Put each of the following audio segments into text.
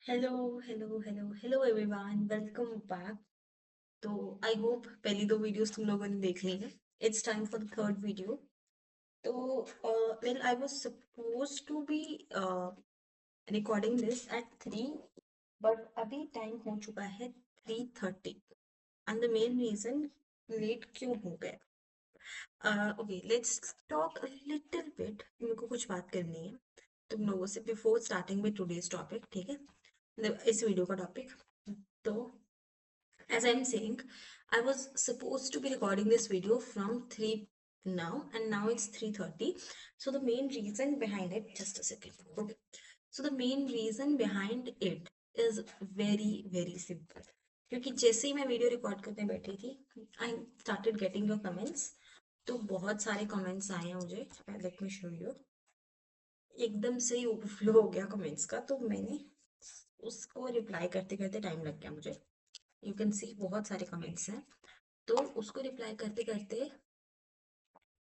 Hello everyone, welcome back. तो I hope पहली दो वीडियोस तुम लोगों ने देख ली हैं। It's time for the third video. तो well I was suppose to be recording this at 3, but अभी टाइम हो चुका है 3:30 and the main reason late क्यों हो गया। Okay, let's talk a little bit. मेरे को कुछ बात करनी है तुम लोगों से before starting with today's topic, ठीक है? इस वीडियो का टॉपिक। तो as I'm saying, I was supposed to be recording this video from 3 now, and now it's 3:30. So the main reason behind it, just a second. Okay. So the main reason behind it is very simple. क्योंकि जैसे ही मैं video record करने बैठी थी, I started getting your comments. तो बहुत सारे comments आए हैं मुझे। Let me show you. एकदम से ही ओवरफ्लो हो गया कमेंट्स का, तो मैंने उसको रिप्लाई करते करते टाइम लग गया मुझे। यू कैन सी बहुत सारे कमेंट्स हैं, तो उसको रिप्लाई करते करते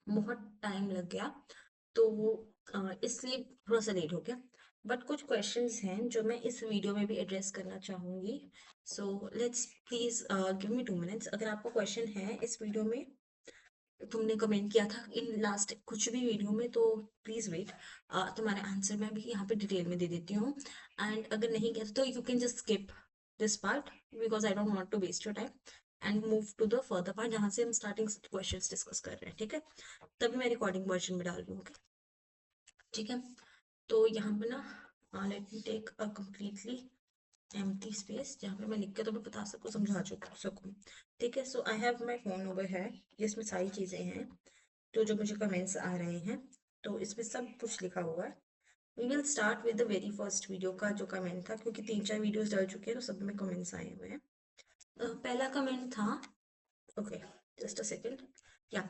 बहुत टाइम लग गया। तो इसलिए थोड़ा सा लेट हो गया। बट कुछ क्वेश्चंस हैं जो मैं इस वीडियो में भी एड्रेस करना चाहूंगी। So let's please give me 2 minutes. अगर आपको क्वेश्चन है इस वीडियो में, तुमने कमेंट किया था इन लास्ट कुछ भी वीडियो में, तो प्लीज वेट। तुम्हारा आंसर मैं भी यहाँ पे डिटेल में दे देती हूँ। एंड अगर नहीं किया तो you can just skip this part, because I don't want to waste your time and move to the further part जहाँ से हम स्टार्टिंग क्वेश्चंस डिस्कस कर रहे हैं, ठीक है? तभी मैं रिकॉर्डिंग वर्जन में डाल रही हूँ, okay? ठीक है। तो यहाँ पे ना let me take a completely empty space जहाँ पे मैं लिख के तुम्हें बता सकूँ, समझा सकूँ। ठीक है। So I have my phone over है, जिसमें सारी चीज़ें हैं तो जो मुझे कमेंट्स आ रहे हैं, तो इसमें सब कुछ लिखा हुआ है। We will start with the very first video का जो कमेंट था, क्योंकि 3-4 वीडियोस डल चुके हैं तो सब में कमेंट्स आए हुए हैं। पहला कमेंट था, ओके, जस्ट अ सेकेंड। या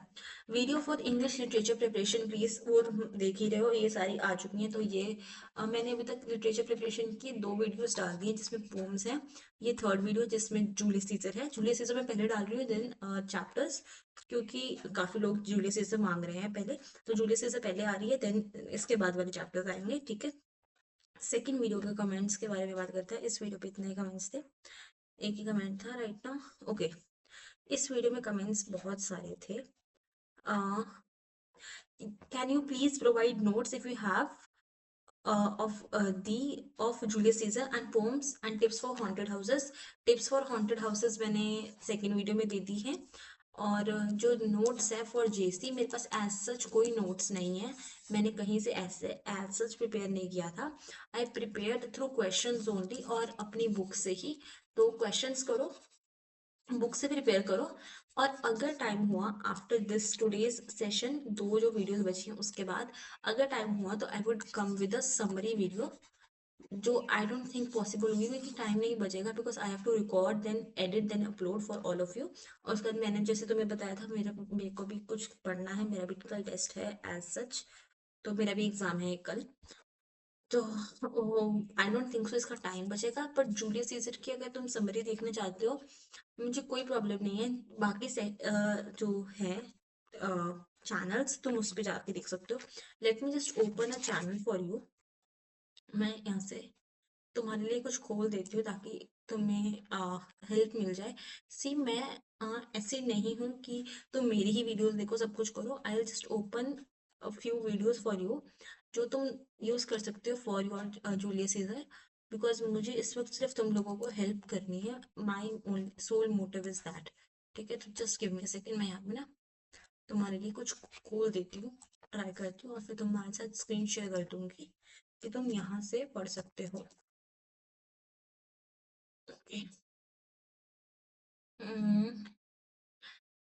video for English literature preparation please, वो तुम देख ही रहे हो, ये सारी आ चुकी हैं। तो ये मैंने अभी तक लिटरेचर प्रिपरेशन की 2 वीडियोस डाल दी हैं जिसमें पोम्स हैं। ये थर्ड वीडियो जिसमें जूलियस सीजर है। जूलियस सीजर मैं पहले डाल रही हूँ, देन चैप्टर्स, क्योंकि काफी लोग जूलियस सीजर मांग रहे हैं पहले। तो जूलियस सीजर पहले आ रही है, देन इसके बाद वाले चैप्टर्स आएंगे, ठीक है? सेकेंड वीडियो के कमेंट्स के बारे में बात करते हैं। इस वीडियो पे इतने ही कमेंट्स थे, एक ही कमेंट था राइट नाउ, ओके। इस वीडियो में कमेंट्स बहुत सारे थे। Can you please provide notes if you have of Julius Caesar and poems and tips for haunted houses. Tips for haunted houses मैंने सेकेंड वीडियो में दे दी है। और जो नोट्स है फॉर जेसी, मेरे पास एज सच कोई नोट्स नहीं है। मैंने कहीं से ऐसे एज सच प्रिपेयर नहीं किया था। आई प्रिपेयर्ड थ्रू क्वेश्चंस ओनली, और अपनी बुक से ही। तो क्वेश्चंस करो, बुक से प्रिपेयर करो। और अगर टाइम हुआ आफ्टर दिस टुडेज सेशन, दो जो वीडियोस बची हैं उसके बाद, अगर टाइम हुआ तो I would come with a summary video, जो आई डोंट थिंक पॉसिबल होगी क्योंकि टाइम नहीं बचेगा, because I have to record then edit then upload for all of you. और उसके बाद मैंने जैसे तुम्हें बताया था, मेरे को भी कुछ पढ़ना है, मेरा भी कल टेस्ट है एज सच। तो मेरा भी एग्जाम है कल। तो आई डोंट थिंक सो इसका टाइम बचेगा। पर जूलियस सीजर की अगर तुम समरी देखना चाहते हो, मुझे कोई प्रॉब्लम नहीं है। बाकी जो है चैनल्स, तुम उस पे जाके देख सकते हो। Late me just open a channel for you. मैं यहाँ से तुम्हारे लिए कुछ खोल देती हूँ ताकि तुम्हें हेल्प मिल जाए। सी मैं ऐसी नहीं हूँ कि तुम मेरी ही वीडियोस देखो सब कुछ करो। I will just open a few videos for you जो तुम यूज कर सकते हो for your Julius Caesar, because मुझे इस वक्त सिर्फ तुम लोगों को हेल्प करनी है। My sole motive is that. ठीक है, तो just give me a second. मैं यहाँ पे ना तुम्हारे लिए कुछ खोल देती हूँ, ट्राई करती हूँ, और फिर तुम्हारे साथ स्क्रीन शेयर कर दूंगी कि तुम यहाँ से पढ़ सकते हो। ओके।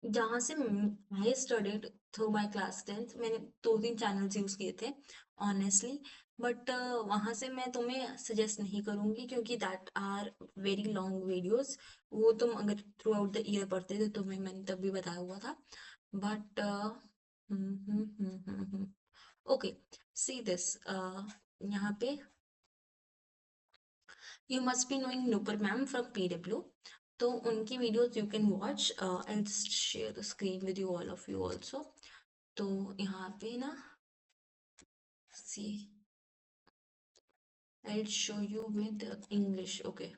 जहाँ से I studied through my class 10th, मैंने 2-3 चैनल्स यूज किए थे ऑनेस्टली। बट वहाँ से मैं तुम्हें सजेस्ट नहीं करूँगी क्योंकि that are very long videos. वो तुम अगर थ्रू आउट द ईयर पढ़ते थे, तुम्हें मैंने तब भी बताया हुआ था। But okay, see this. यहाँ पे you must be knowing Nupur ma'am from PW। तो उनकी videos you can watch. I just share the screen with you all of you also. तो यहाँ पे ना सी, I'll show you with English. Okay.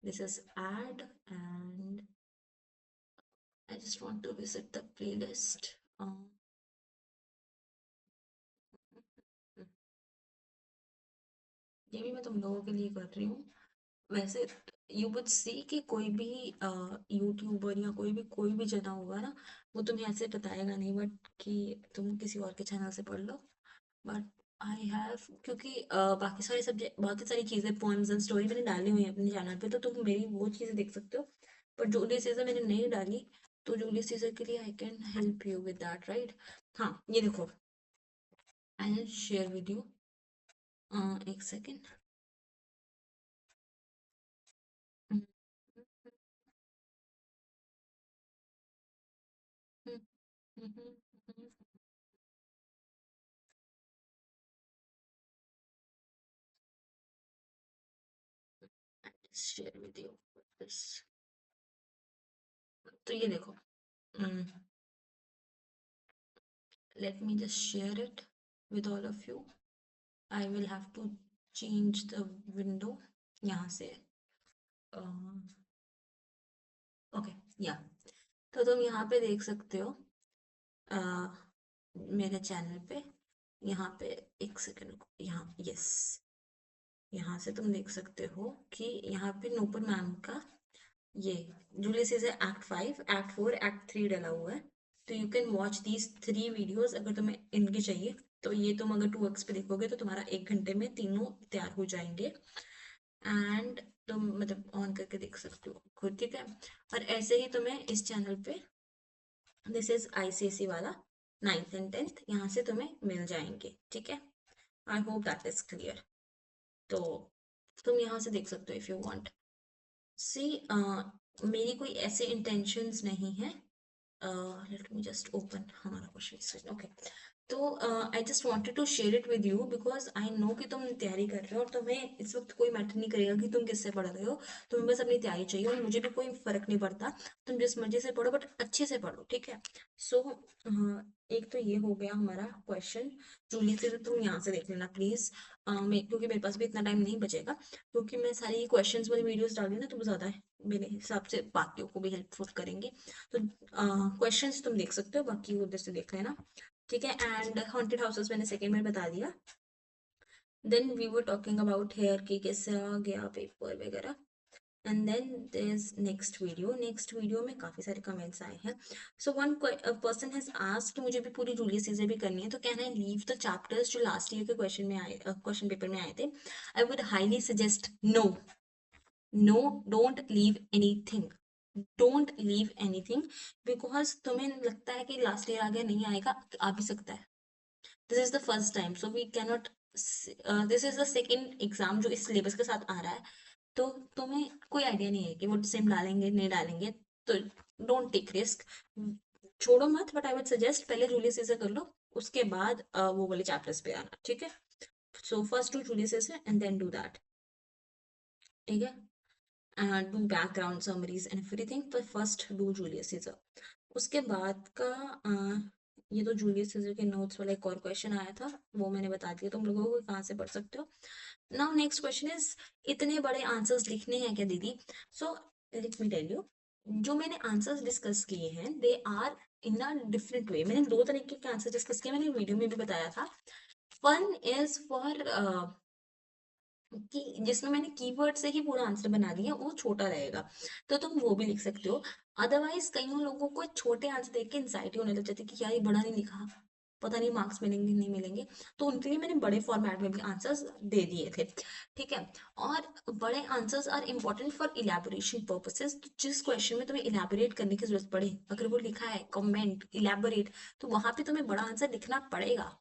This is add, and I just want to visit the playlist. ये भी मैं तुम लोगों के लिए कर रही हूँ वैसे। यू वुड सी कि कोई भी यूट्यूबर या कोई भी जना होगा ना, वो तुम्हें ऐसे बताएगा नहीं, बट कि तुम किसी और के चैनल से पढ़ लो। बट आई हैव, क्योंकि बाकी सारे सब्जेक्ट, बाकी सारी चीज़ें, पोएम्स एंड स्टोरी मैंने डाली हुई है अपने चैनल पे, तो तुम मेरी वो चीज़ें देख सकते हो। पर जूलियस सीजर मैंने नहीं डाली, तो जूलियस सीजर के लिए I can help you with that, right. हाँ, ये देखो, I will share with you. एक second. Share with you this. तो ये देखो, let me just share it with all of you. I will have to change the window यहाँ से। Okay, या तो तुम यहाँ पे देख सकते हो, uh, मेरे चैनल पे, यहाँ पे, एक सेकेंड रुको, यहाँ, यस, यहाँ से तुम देख सकते हो कि यहाँ पे नूपुर मैम का ये Julius Caesar act 5, act 4, act 3 डला हुआ है। तो you can watch these 3 videos अगर तुम्हें इनके चाहिए। तो ये तुम अगर 2x पे देखोगे तो तुम्हारा 1 घंटे में तीनों तैयार हो जाएंगे। एंड तुम मतलब ऑन करके देख सकते हो खुद, ठीक है। और ऐसे ही तुम्हें इस चैनल पे, दिस इज आईसीएसई वाला 9th and 10th, यहाँ से तुम्हें मिल जाएंगे, ठीक है। I hope that is clear. तो तुम यहाँ से देख सकते हो इफ यू वांट। सी, मेरी कोई ऐसे इंटेंशंस नहीं है। लेट मी जस्ट ओपन हमारा क्वेश्चन। ओके, तो I just wanted to share it with you because I know कि तुम तैयारी कर रहे हो, और तुम्हें इस वक्त कोई मैटर नहीं करेगा कि तुम किससे पढ़ रहे हो। तुम्हें बस अपनी तैयारी चाहिए, और मुझे भी कोई फर्क नहीं पड़ता, तुम जिस मर्जी से पढ़ो, बट अच्छे से पढ़ो, ठीक है। सो एक तो ये हो गया हमारा क्वेश्चन। जूली से तो तुम यहाँ से देख लेना प्लीज, क्योंकि मेरे पास भी इतना टाइम नहीं बचेगा, क्योंकि मैं सारी क्वेश्चंस वाली वीडियोस डाल रही हूँ ना, तो ज़्यादा मेरे हिसाब से बाकियों को भी हेल्पफुल करेंगे। तो क्वेश्चंस तुम देख सकते हो, बाकी उधर से देख लेना, ठीक है। एंड हॉन्टेड हाउसेस मैंने सेकंड में बता दिया। Then we were talking about hair की कैसे गया पेपर वगैरह। And then there's next video में काफी सारे कमेंट्स आए हैं। So one person has asked, मुझे भी पूरी जूलियस सीजर भी करनी है, तो can I leave the chapters जो लास्ट ईयर के क्वेश्चन में आए, क्वेश्चन पेपर में आए थे। I would highly suggest no, no, don't leave anything, don't leave anything, because तुम्हें लगता है कि लास्ट ईयर आ गया, नहीं आएगा, आ भी सकता है। This is the first time, so we can not, this is the second exam जो इस सिलेबस के साथ आ रहा है। तो तुम्हें कोई आइडिया नहीं है कि वो सेम डालेंगे नहीं डालेंगे, तो डोंट टेक रिस्क, छोड़ो मत। बट आई वुड सजेस्ट पहले जूलियस सीजर कर लो, उसके बाद वो वाले चैप्टर्स पे आना, ठीक है। So first do Julius Caesar and then do that, ठीक है। Do background summaries and everything, पर फर्स्ट डू जूलियस सीजर। उसके बाद का ये तो जूलियस सीजर के नोट्स वाला एक और क्वेश्चन आया था, वो मैंने बता दिया तुम लोगों को कहाँ से पढ़ सकते हो। नाउ नेक्स्ट क्वेश्चन इज, इतने बड़े आंसर्स लिखने हैं क्या दीदी? So let me tell you, जो मैंने आंसर्स डिस्कस किए हैं they are in a different way. मैंने 2 तरीके के आंसर डिस्कस किए, मैंने वीडियो में भी बताया था। वन इज फॉर कि जिसमें मैंने कीवर्ड से ही पूरा आंसर बना दिया, वो छोटा रहेगा, तो तुम वो भी लिख सकते हो। अदरवाइज कईयों लोगों को छोटे आंसर देख के एंजाइटी होने लग जाती है कि यार ये बड़ा नहीं लिखा, पता नहीं मार्क्स मिलेंगे नहीं मिलेंगे, तो उनके लिए मैंने बड़े फॉर्मेट में भी आंसर्स दे दिए थे, ठीक है। और बड़े answers are important for elaboration purposes, तो जिस क्वेश्चन में तुम्हें इलेबोरेट करने की जरूरत पड़े, अगर वो लिखा है कमेंट इलेबोरेट, तो वहां पे तुम्हें बड़ा आंसर लिखना पड़ेगा।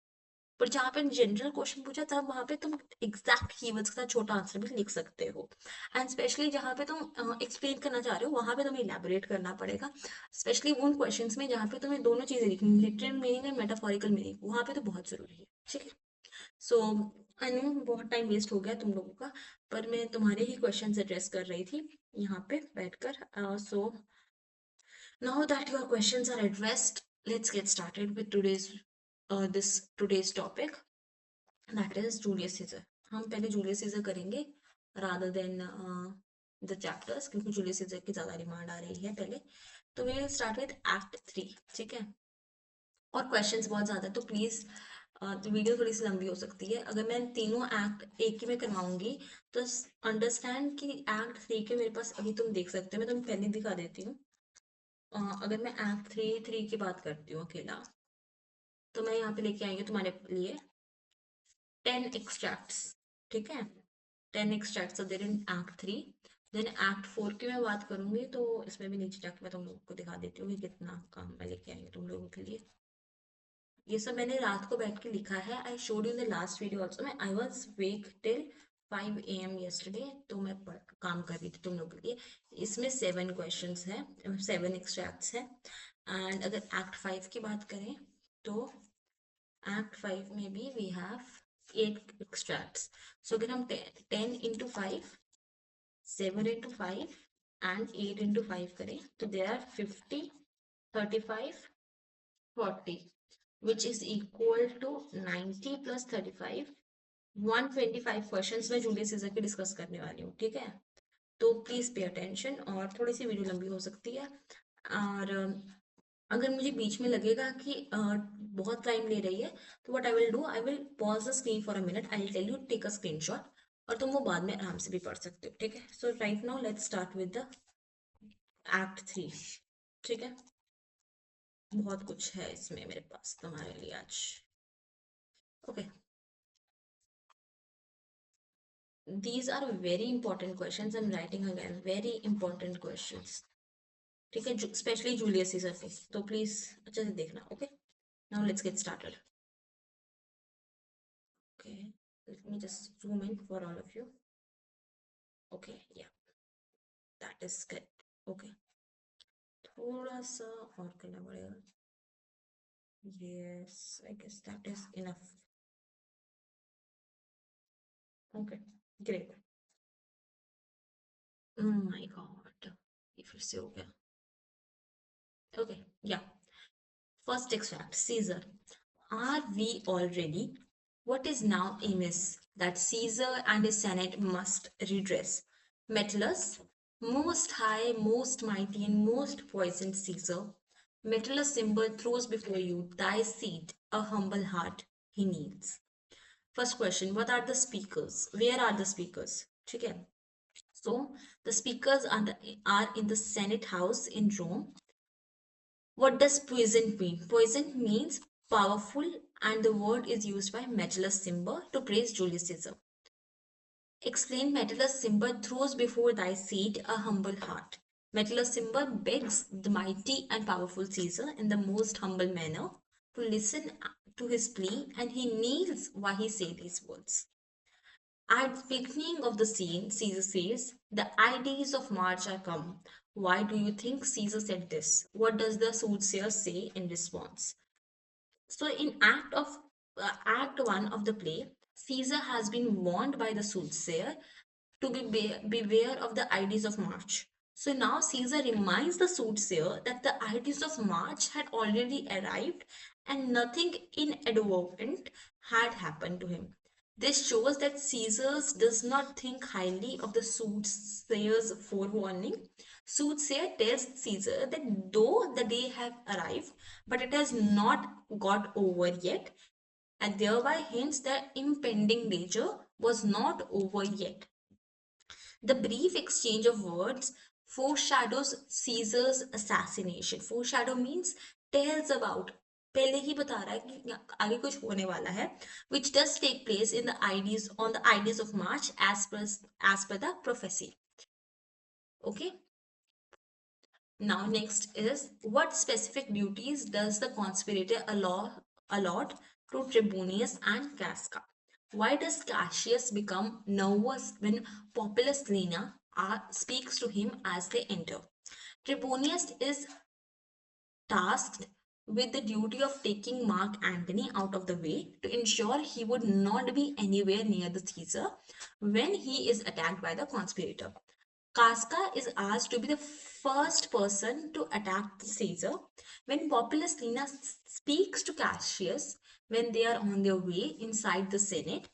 पर जहाँ पे जनरल क्वेश्चन पूछा, तब वहां पे तुम एग्जैक्ट कीवर्ड्स के साथ छोटा आंसर भी लिख सकते हो। एंड स्पेशली जहाँ पे तुम एक्सप्लेन करना चाह रहे हो, वहां पे तुम्हें इलेबोरेट करना पड़ेगा, स्पेशली उन क्वेश्चंस में जहाँ पे तुम्हें दोनों चीजें लिखनी, literal meaning and metaphorical meaning, वहां पे तो बहुत जरूरी है, ठीक है। सो आई नो बहुत टाइम वेस्ट हो गया तुम लोगों का, पर मैं तुम्हारे ही क्वेश्चंस एड्रेस कर रही थी यहाँ पे बैठकर। So now that your questions are addressed, let's get started with today's this today's topic, that is Julius Caesar. हम पहले जूलियस सीजर करेंगे rather than the chapters, क्योंकि जूलियस सीजर की ज्यादा डिमांड आ रही है पहले. तो we will start with Act 3. ठीक है, और क्वेश्चंस बहुत ज्यादा है, तो प्लीज वीडियो थोड़ी सी लंबी हो सकती है. अगर मैं तीनों एक्ट एक ही में करवाऊंगी तो अंडरस्टैंड कि एक्ट 3 के मेरे पास अभी तुम देख सकते हो, मैं तुम्हें पहले दिखा देती हूँ. अगर मैं एक्ट थ्री की बात करती हूँ अकेला, तो मैं यहाँ पे लेके आई हूँ तुम्हारे लिए 10 extracts. ठीक है, 10 extracts are there in Act 3. Then Act 4 की मैं बात करूंगी तो इसमें भी नीचे जाके मैं तुम लोगों को दिखा देती हूँ कि कितना काम मैं लेके आई हूँ तुम लोगों के लिए. ये सब मैंने रात को बैठ के लिखा है. I showed you the last video also. मैं I was wake till 5 AM yesterday, तो मैं काम कर रही थी तुम लोगों के लिए. इसमें 7 क्वेश्चंस हैं, 7 एक्सट्रैक्ट्स हैं. एंड अगर एक्ट 5 की बात करें तो एक्ट 5 में भी वी हैव 8 extracts. So अगर हम 10 into 5, 7 into 5 and 8 into 5 करें तो there are 50, 35, 40, which is equal to 90 plus 35, 125 questions मैं जूलियस सीजर के डिस्कस करने वाली हूँ. ठीक है, तो प्लीज पे अटेंशन, और थोड़ी सी वीडियो लंबी हो सकती है. और अगर मुझे बीच में लगेगा कि बहुत टाइम ले रही है तो what I will do, I will pause the screen for a minute, I will tell you take a screenshot, और तुम वो बाद में आराम से भी पढ़ सकते हो. ठीक है, so right now let's start with the act 3. ठीक है, बहुत कुछ है इसमें मेरे पास तुम्हारे लिए आज. Okay, these are very important questions. I am writing again very important questions. ठीक है, स्पेशली जूलियस सीजर के, तो प्लीज अच्छे से देखना. Okay, now let's get started. Okay, let me just zoom in for all of you. Okay, yeah, that is good. Okay, थोड़ा सा और करना पड़ेगा. Yes, I guess that is enough. Okay, great. Oh my God, ये फिर से हो गया. Okay, yeah. First extract, Caesar. Are we all ready? What is now amiss that Caesar and his Senate must redress? Metellus, most high, most mighty, and most poisoned Caesar, Metellus symbol throws before you thy seat, a humble heart, he needs. First question, what are the speakers? Where are the speakers? Okay. So the speakers are in the Senate house in Rome. What does puissant mean? Puissant means powerful, and the word is used by Metellus Cimber to praise Julius Caesar. Explain. Metellus Cimber throws before thy seat a humble heart. Metellus Cimber begs the mighty and powerful Caesar in the most humble manner to listen to his plea, and he kneels while he says these words. At the beginning of the scene, Caesar says, the Ides of March are come. Why do you think Caesar said this? What does the soothsayer say in response? So in Act 1 of the play, Caesar has been warned by the soothsayer to beware of the Ides of March. So now Caesar reminds the soothsayer that the Ides of March had already arrived and nothing inadvertent had happened to him. This shows that Caesar does not think highly of the soothsayer's forewarning. Soothsayer tells Caesar that though the day have arrived, but it has not got over yet, and thereby hints that impending danger was not over yet. The brief exchange of words foreshadows Caesar's assassination. Foreshadow means tells about. पहले ही बता रहा है कि आगे कुछ होने वाला है, which does take place in the IDs on the IDs of March as per the prophecy. Okay. Now next is, what specific duties does the conspirator allot to Tribonius and Casca? Why does Cassius become nervous when Populus Lena speaks to him as they enter? Tribonius is tasked with the duty of taking Mark Antony out of the way to ensure he would not be anywhere near the Caesar when he is attacked by the conspirator. Casca is asked to be the first person to attack Caesar. When Populus Lena speaks to Cassius, when they are on their way inside the Senate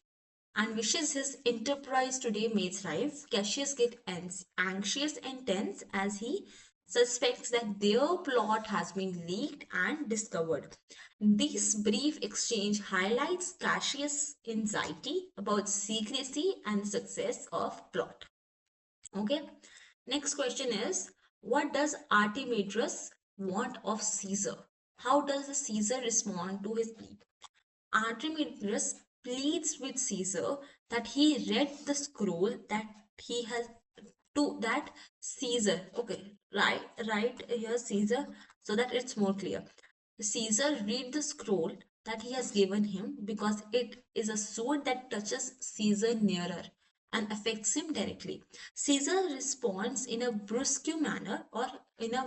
and wishes his enterprise today may thrive. Cassius gets anxious and tense as he suspects that their plot has been leaked and discovered. This brief exchange highlights Cassius' anxiety about secrecy and success of plot. Okay. Next question is, what does Artemidorus want of Caesar? How does the Caesar respond to his plea? Artemidorus pleads with Caesar that he read the scroll that he has to that Caesar. Okay, right here Caesar so that it's more clear. Caesar read the scroll that he has given him because it is a sword that touches Caesar nearer and affects him directly. Caesar responds in a brusque manner or in a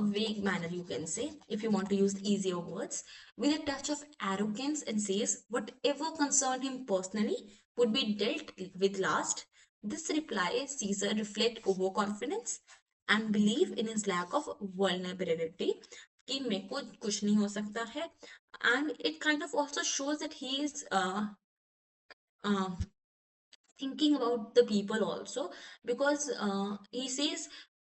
vague manner, you can say, if you want to use easier words, with a touch of arrogance and says whatever concerned him personally would be dealt with last. This reply Caesar reflect overconfidence and believe in his lack of vulnerability कि मेरे को कुछ नहीं हो सकता है and it kind of also shows that he is uh, thinking about the people also because he says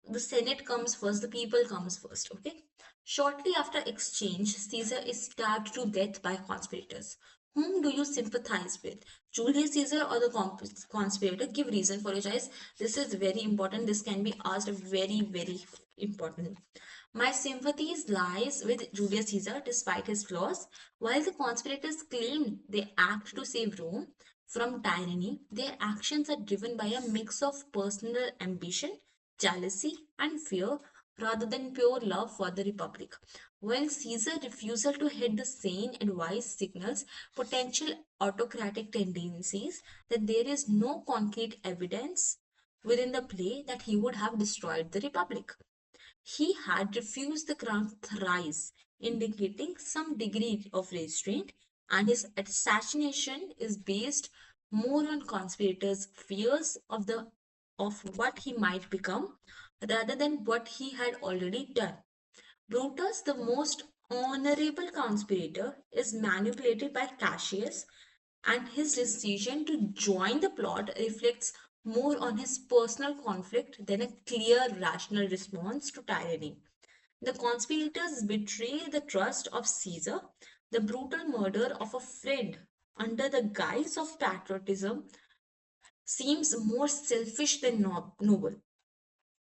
the Senate comes first, the people comes first. Okay. Shortly after exchange, Caesar is stabbed to death by conspirators. Whom do you sympathize with? Julius Caesar or the conspirator? Give reason for your choice. This is very important. This can be asked very important. My sympathies lies with Julius Caesar despite his flaws. While the conspirators claimed they act to save Rome from tyranny, their actions are driven by a mix of personal ambition, jealousy, and fear rather than pure love for the Republic. While Caesar's refusal to heed the sane advice signals potential autocratic tendencies, that there is no concrete evidence within the play that he would have destroyed the Republic. He had refused the crown thrice, indicating some degree of restraint, and his assassination is based more on conspirators' fears of what he might become rather than what he had already done. Brutus, the most honorable conspirator, is manipulated by Cassius, and his decision to join the plot reflects more on his personal conflict than a clear rational response to tyranny. The conspirators betray the trust of Caesar. The brutal murder of a friend under the guise of patriotism seems more selfish than noble.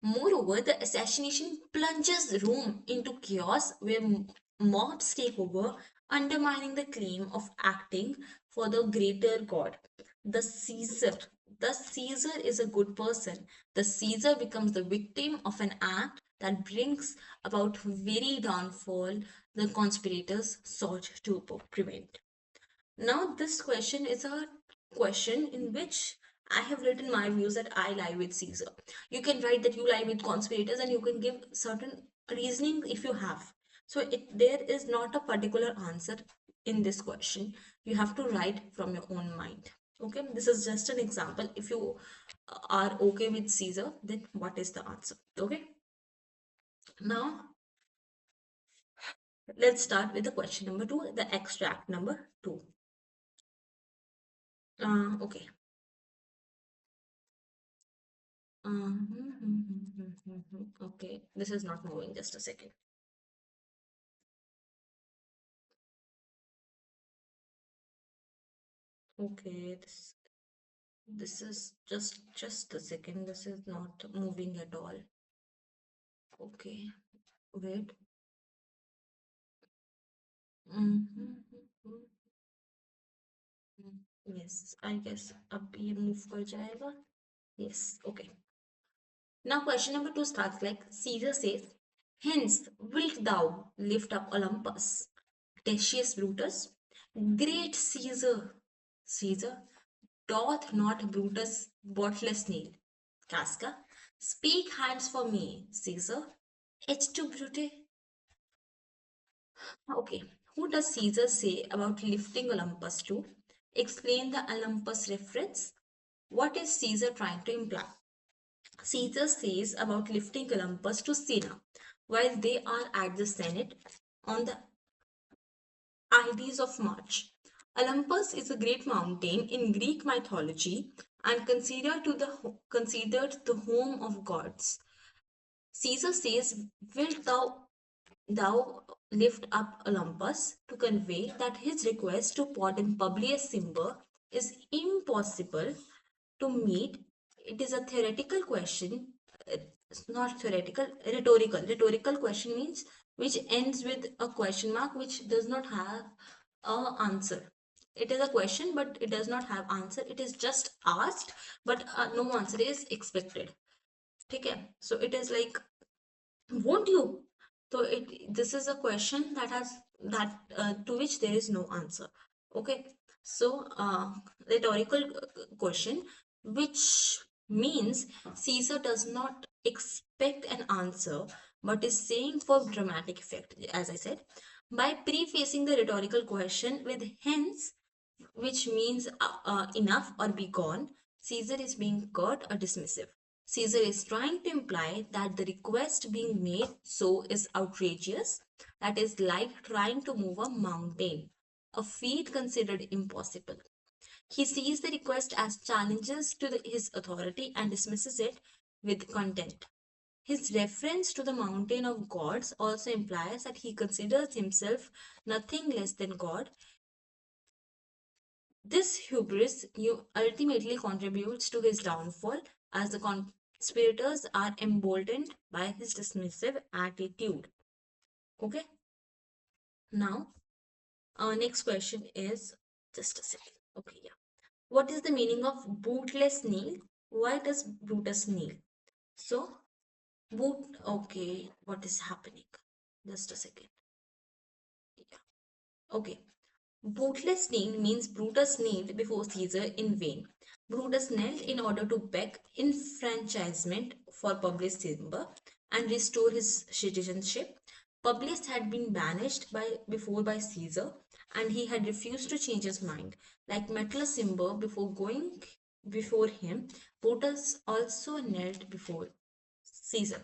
Moreover, the assassination plunges Rome into chaos where mobs take over, undermining the claim of acting for the greater God. The Caesar, the Caesar is a good person. The Caesar becomes the victim of an act that brings about very downfall the conspirators sought to prevent. Now, this question is a question in which I have written my views that I lie with Caesar. You can write that you lie with conspirators and you can give certain reasoning if you have. So there is not a particular answer in this question. You have to write from your own mind. Okay, this is just an example. If you are okay with Caesar, then what is the answer? Okay, now let's start with the question number two, the extract number two. Okay. Okay, this is not moving. Just a second. Okay, this is just a second. This is not moving at all. Okay, wait. Yes, I guess अब ये move कर जाएगा. Yes, okay. Now question number two starts like Caesar says, "Hence wilt thou lift up Olympus, Decius Brutus, great Caesar, Caesar, doth not Brutus botless nail? Casca, speak hands for me, Caesar. H2 Brute. Okay, who does Caesar say about lifting Olympus to? Explain the Olympus reference. What is Caesar trying to imply? Caesar says about lifting Olympus to Sena while they are at the Senate on the Ides of March. Olympus is a great mountain in Greek mythology and considered the home of gods. Caesar says, "Wilt thou lift up Olympus?" to convey that his request to pardon Publius Cimber is impossible to meet. It is a theoretical question. It's not theoretical, rhetorical. Rhetorical question means which ends with a question mark which does not have a answer. It is a question, but it does not have answer. It is just asked, but no answer is expected. Okay, so it is like, won't you? So this is a question that has that to which there is no answer. Okay, so rhetorical question, which means Caesar does not expect an answer but is saying for dramatic effect, as I said, by prefacing the rhetorical question with hence, which means enough or be gone. Caesar is being curt or dismissive. Caesar is trying to imply that the request being made so is outrageous, that is like trying to move a mountain, a feat considered impossible. He sees the request as challenges to his authority and dismisses it with contempt. His reference to the mountain of gods also implies that he considers himself nothing less than God. This hubris ultimately contributes to his downfall as the conspirators are emboldened by his dismissive attitude. Okay, now our next question is, just a second. Okay, yeah. What is the meaning of bootless kneel? Why does Brutus kneel? So, okay, what is happening? Just a second. Yeah, okay. Bootless kneel means Brutus kneeled before Caesar in vain. Brutus knelt in order to beg enfranchisement for Publius Cimber and restore his citizenship. Publius had been banished before by Caesar, and he had refused to change his mind. Like Metellus Cimber before going before him, Brutus also knelt before Caesar.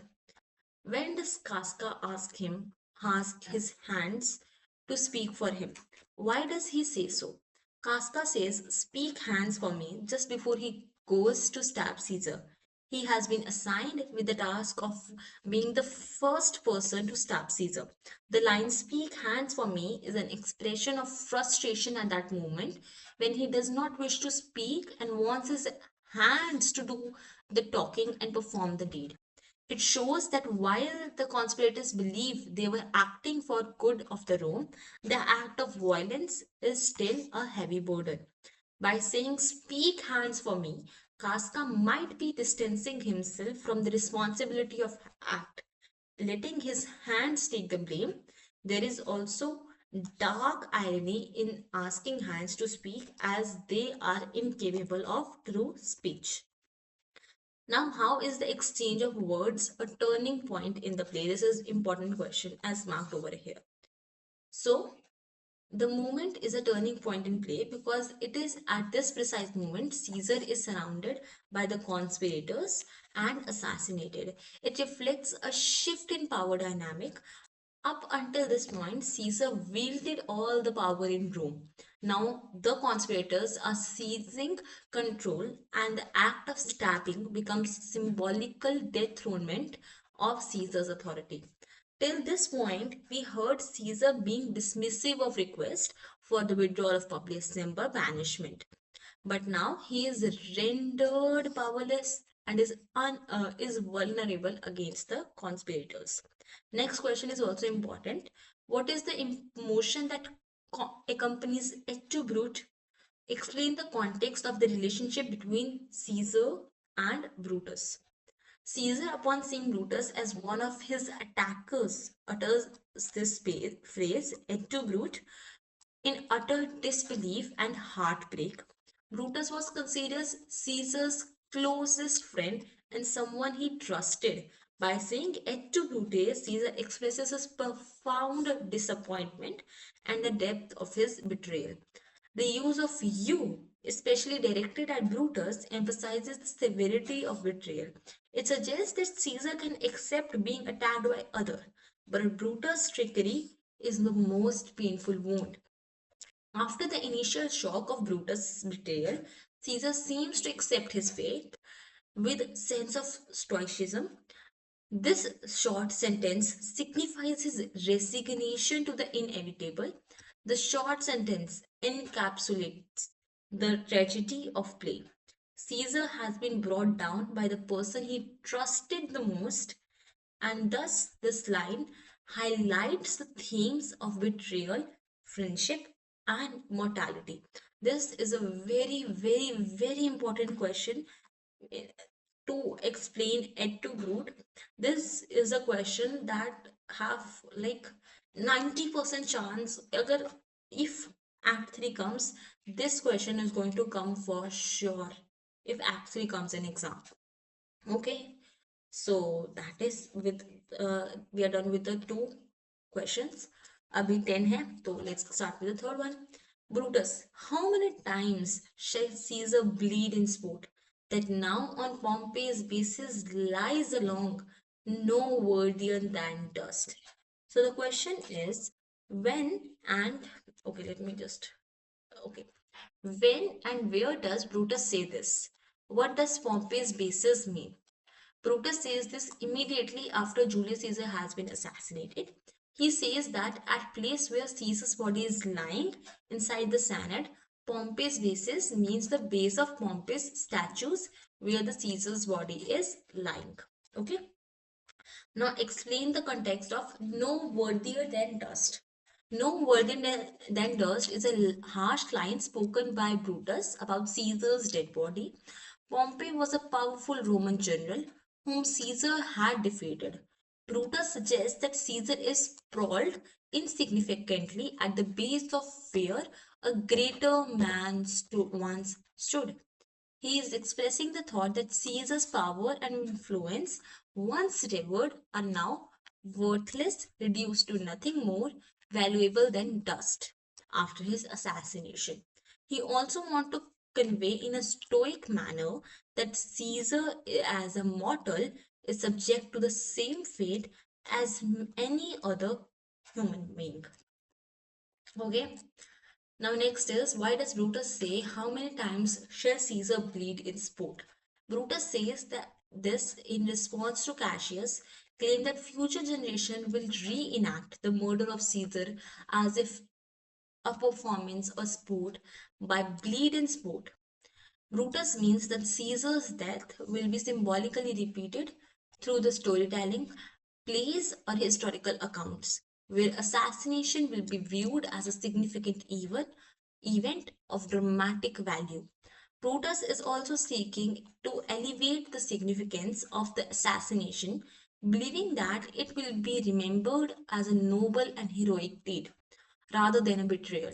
When does Casca ask his hands to speak for him? Why does he say so? Casca says, "Speak hands for me," just before he goes to stab Caesar. He has been assigned with the task of being the first person to stab Caesar. The line "Speak hands for me" is an expression of frustration at that moment when he does not wish to speak and wants his hands to do the talking and perform the deed. It shows that while the conspirators believe they were acting for good of the Rome, the act of violence is still a heavy burden. By saying "speak hands for me," Casca might be distancing himself from the responsibility of act, letting his hands take the blame. There is also dark irony in asking hands to speak as they are incapable of true speech. Now, how is the exchange of words a turning point in the play? This is important question as marked over here. So, the moment is a turning point in play because it is at this precise moment Caesar is surrounded by the conspirators and assassinated. It reflects a shift in power dynamic. Up until this point, Caesar wielded all the power in Rome. Now, the conspirators are seizing control, and the act of stabbing becomes symbolical dethronement of Caesar's authority. Till this point, we heard Caesar being dismissive of request for the withdrawal of Publius Cimber banishment. But now he is rendered powerless and is vulnerable against the conspirators. Next question is also important. What is the emotion that accompanies et tu brute? Explain the context of the relationship between Caesar and Brutus. Caesar, upon seeing Brutus as one of his attackers, utters this phrase, "et tu brute," in utter disbelief and heartbreak. Brutus was considered Caesar's closest friend and someone he trusted. By saying "et tu brute," Caesar expresses his profound disappointment and the depth of his betrayal. The use of "you," especially directed at Brutus, emphasizes the severity of betrayal. It suggests that Caesar can accept being attacked by others, but Brutus' trickery is the most painful wound. After the initial shock of Brutus' betrayal, Caesar seems to accept his fate with sense of stoicism. This short sentence signifies his resignation to the inevitable. The short sentence encapsulates the tragedy of play. Caesar has been brought down by the person he trusted the most, and thus this line highlights the themes of betrayal, friendship, and mortality. This is a very, very, very important question eh, to explain et to brute. This is a question that have like 90% chance agar if act 3 comes, this question is going to come for sure if act 3 comes in exam. Okay, so that is with we are done with the two questions. Abhi 10 hai, so let's start with the third one. Brutus, how many times shall Caesar bleed in sport that now on Pompey's basis lies along no worthier than dust? So the question is when and okay, let me just okay. When and where does Brutus say this? What does Pompey's basis mean? Brutus says this immediately after Julius Caesar has been assassinated. He says that at place where Caesar's body is lying inside the Senate, Pompey's basis means the base of Pompey's statues where the Caesar's body is lying. Okay. Now explain the context of no worthier than dust. No worthier than dust is a harsh line spoken by Brutus about Caesar's dead body. Pompey was a powerful Roman general whom Caesar had defeated. Brutus suggests that Caesar is sprawled insignificantly at the base of where a greater man once stood. He is expressing the thought that Caesar's power and influence, once revered, are now worthless, reduced to nothing more valuable than dust after his assassination. He also wants to convey in a stoic manner that Caesar, as a mortal, is subject to the same fate as any other human being. Okay. Now next is, why does Brutus say how many times shall Caesar bleed in sport? Brutus says that this in response to Cassius' claim that future generation will reenact the murder of Caesar as if a performance or sport by bleed in sport. Brutus means that Caesar's death will be symbolically repeated through the storytelling, plays, or historical accounts, where assassination will be viewed as a significant event of dramatic value. Brutus is also seeking to elevate the significance of the assassination, believing that it will be remembered as a noble and heroic deed rather than a betrayal.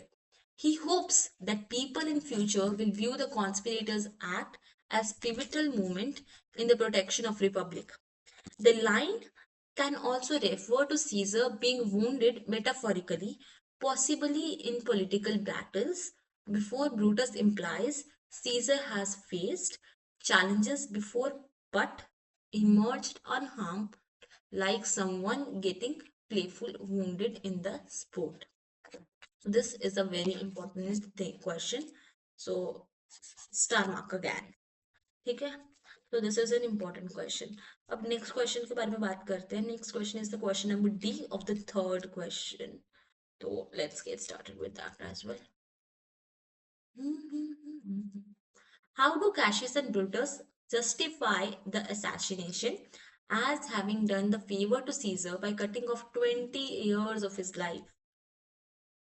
He hopes that people in future will view the conspirators' act as pivotal moment in the protection of republic. The line can also refer to Caesar being wounded metaphorically, possibly in political battles, before Brutus implies Caesar has faced challenges before but emerged unharmed, like someone getting playful wounded in the sport. So this is a very important thing, question. So star mark again. ठीक है? So this is an important question. अब next question के बारे में बात करते हैं. Next question is the question number D of the third question. So let's get started with that as well. How do Cassius and Brutus justify the assassination as having done the favor to Caesar by cutting off 20 years of his life?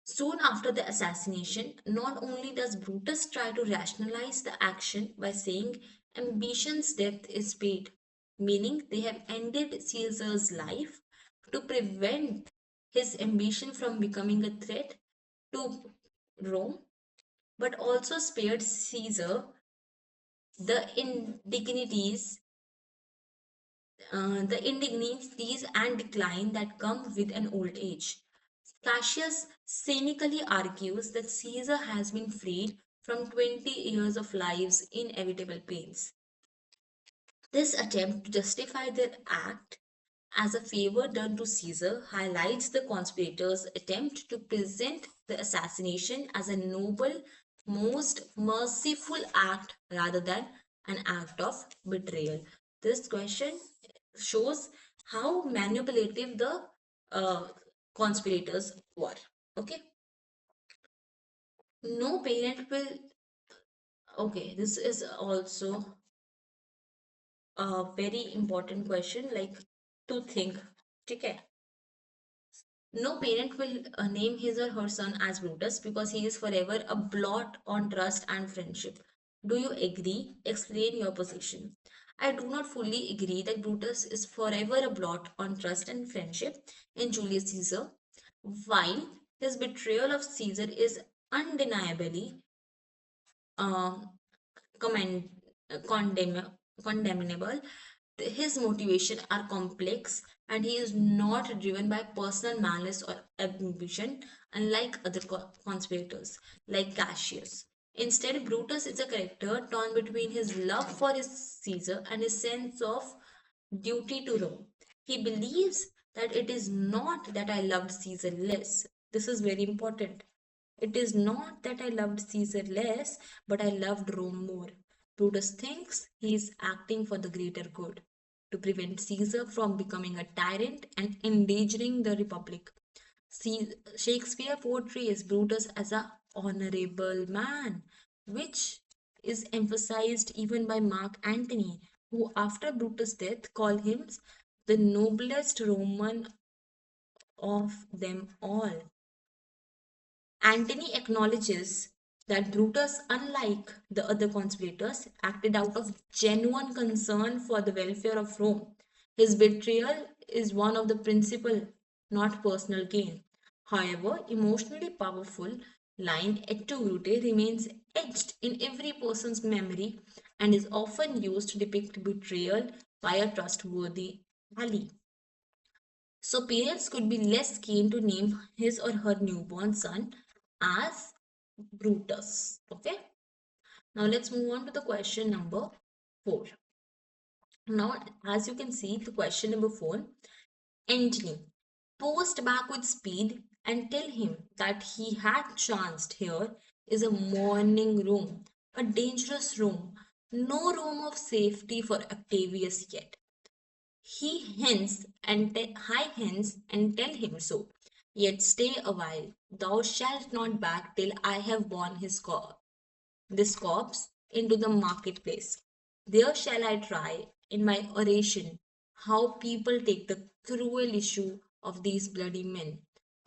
Soon after the assassination, not only does Brutus try to rationalize the action by saying ambition's death is paid, meaning they have ended Caesar's life to prevent his ambition from becoming a threat to Rome, but also spared Caesar the indignities and decline that come with an old age. Cassius cynically argues that Caesar has been freed from 20 years of life's inevitable pains. This attempt to justify their act as a favor done to Caesar, highlights the conspirators' attempt to present the assassination as a noble, most merciful act rather than an act of betrayal. This question shows how manipulative the uh, conspirators were. Okay, no parent will. Okay, this is also a very important question, like to think. Okay, no parent will name his or her son as Brutus because he is forever a blot on trust and friendship. Do you agree? Explain your position. I do not fully agree that Brutus is forever a blot on trust and friendship in Julius Caesar, while his betrayal of Caesar is undeniably um, commend, condemnable. His motivation are complex and he is not driven by personal malice or ambition, unlike other conspirators like Cassius. Instead, Brutus is a character torn between his love for his Caesar and his sense of duty to Rome. He believes that it is not that I loved Caesar less. This is very important. It is not that I loved Caesar less, but I loved Rome more. Brutus thinks he is acting for the greater good, to prevent Caesar from becoming a tyrant and endangering the Republic. Shakespeare portrays Brutus as a honorable man, which is emphasized even by Mark Antony, who after Brutus' death called him the noblest Roman of them all. Antony acknowledges that Brutus, unlike the other conspirators, acted out of genuine concern for the welfare of Rome. His betrayal is one of the principal, not personal gain. However, emotionally powerful line et tu brute remains etched in every person's memory and is often used to depict betrayal by a trustworthy ally. So parents could be less keen to name his or her newborn son as Brutus. Okay. Now let's move on to the question number 4. Now, as you can see, the question number 4, Antony, post back with speed and tell him that he had chanced here is a morning room, a dangerous room, no room of safety for Octavius yet. Hie hence and tell him so. Yet stay a while. Thou shalt not back till I have borne this corpse into the marketplace. There shall I try in my oration how people take the cruel issue of these bloody men,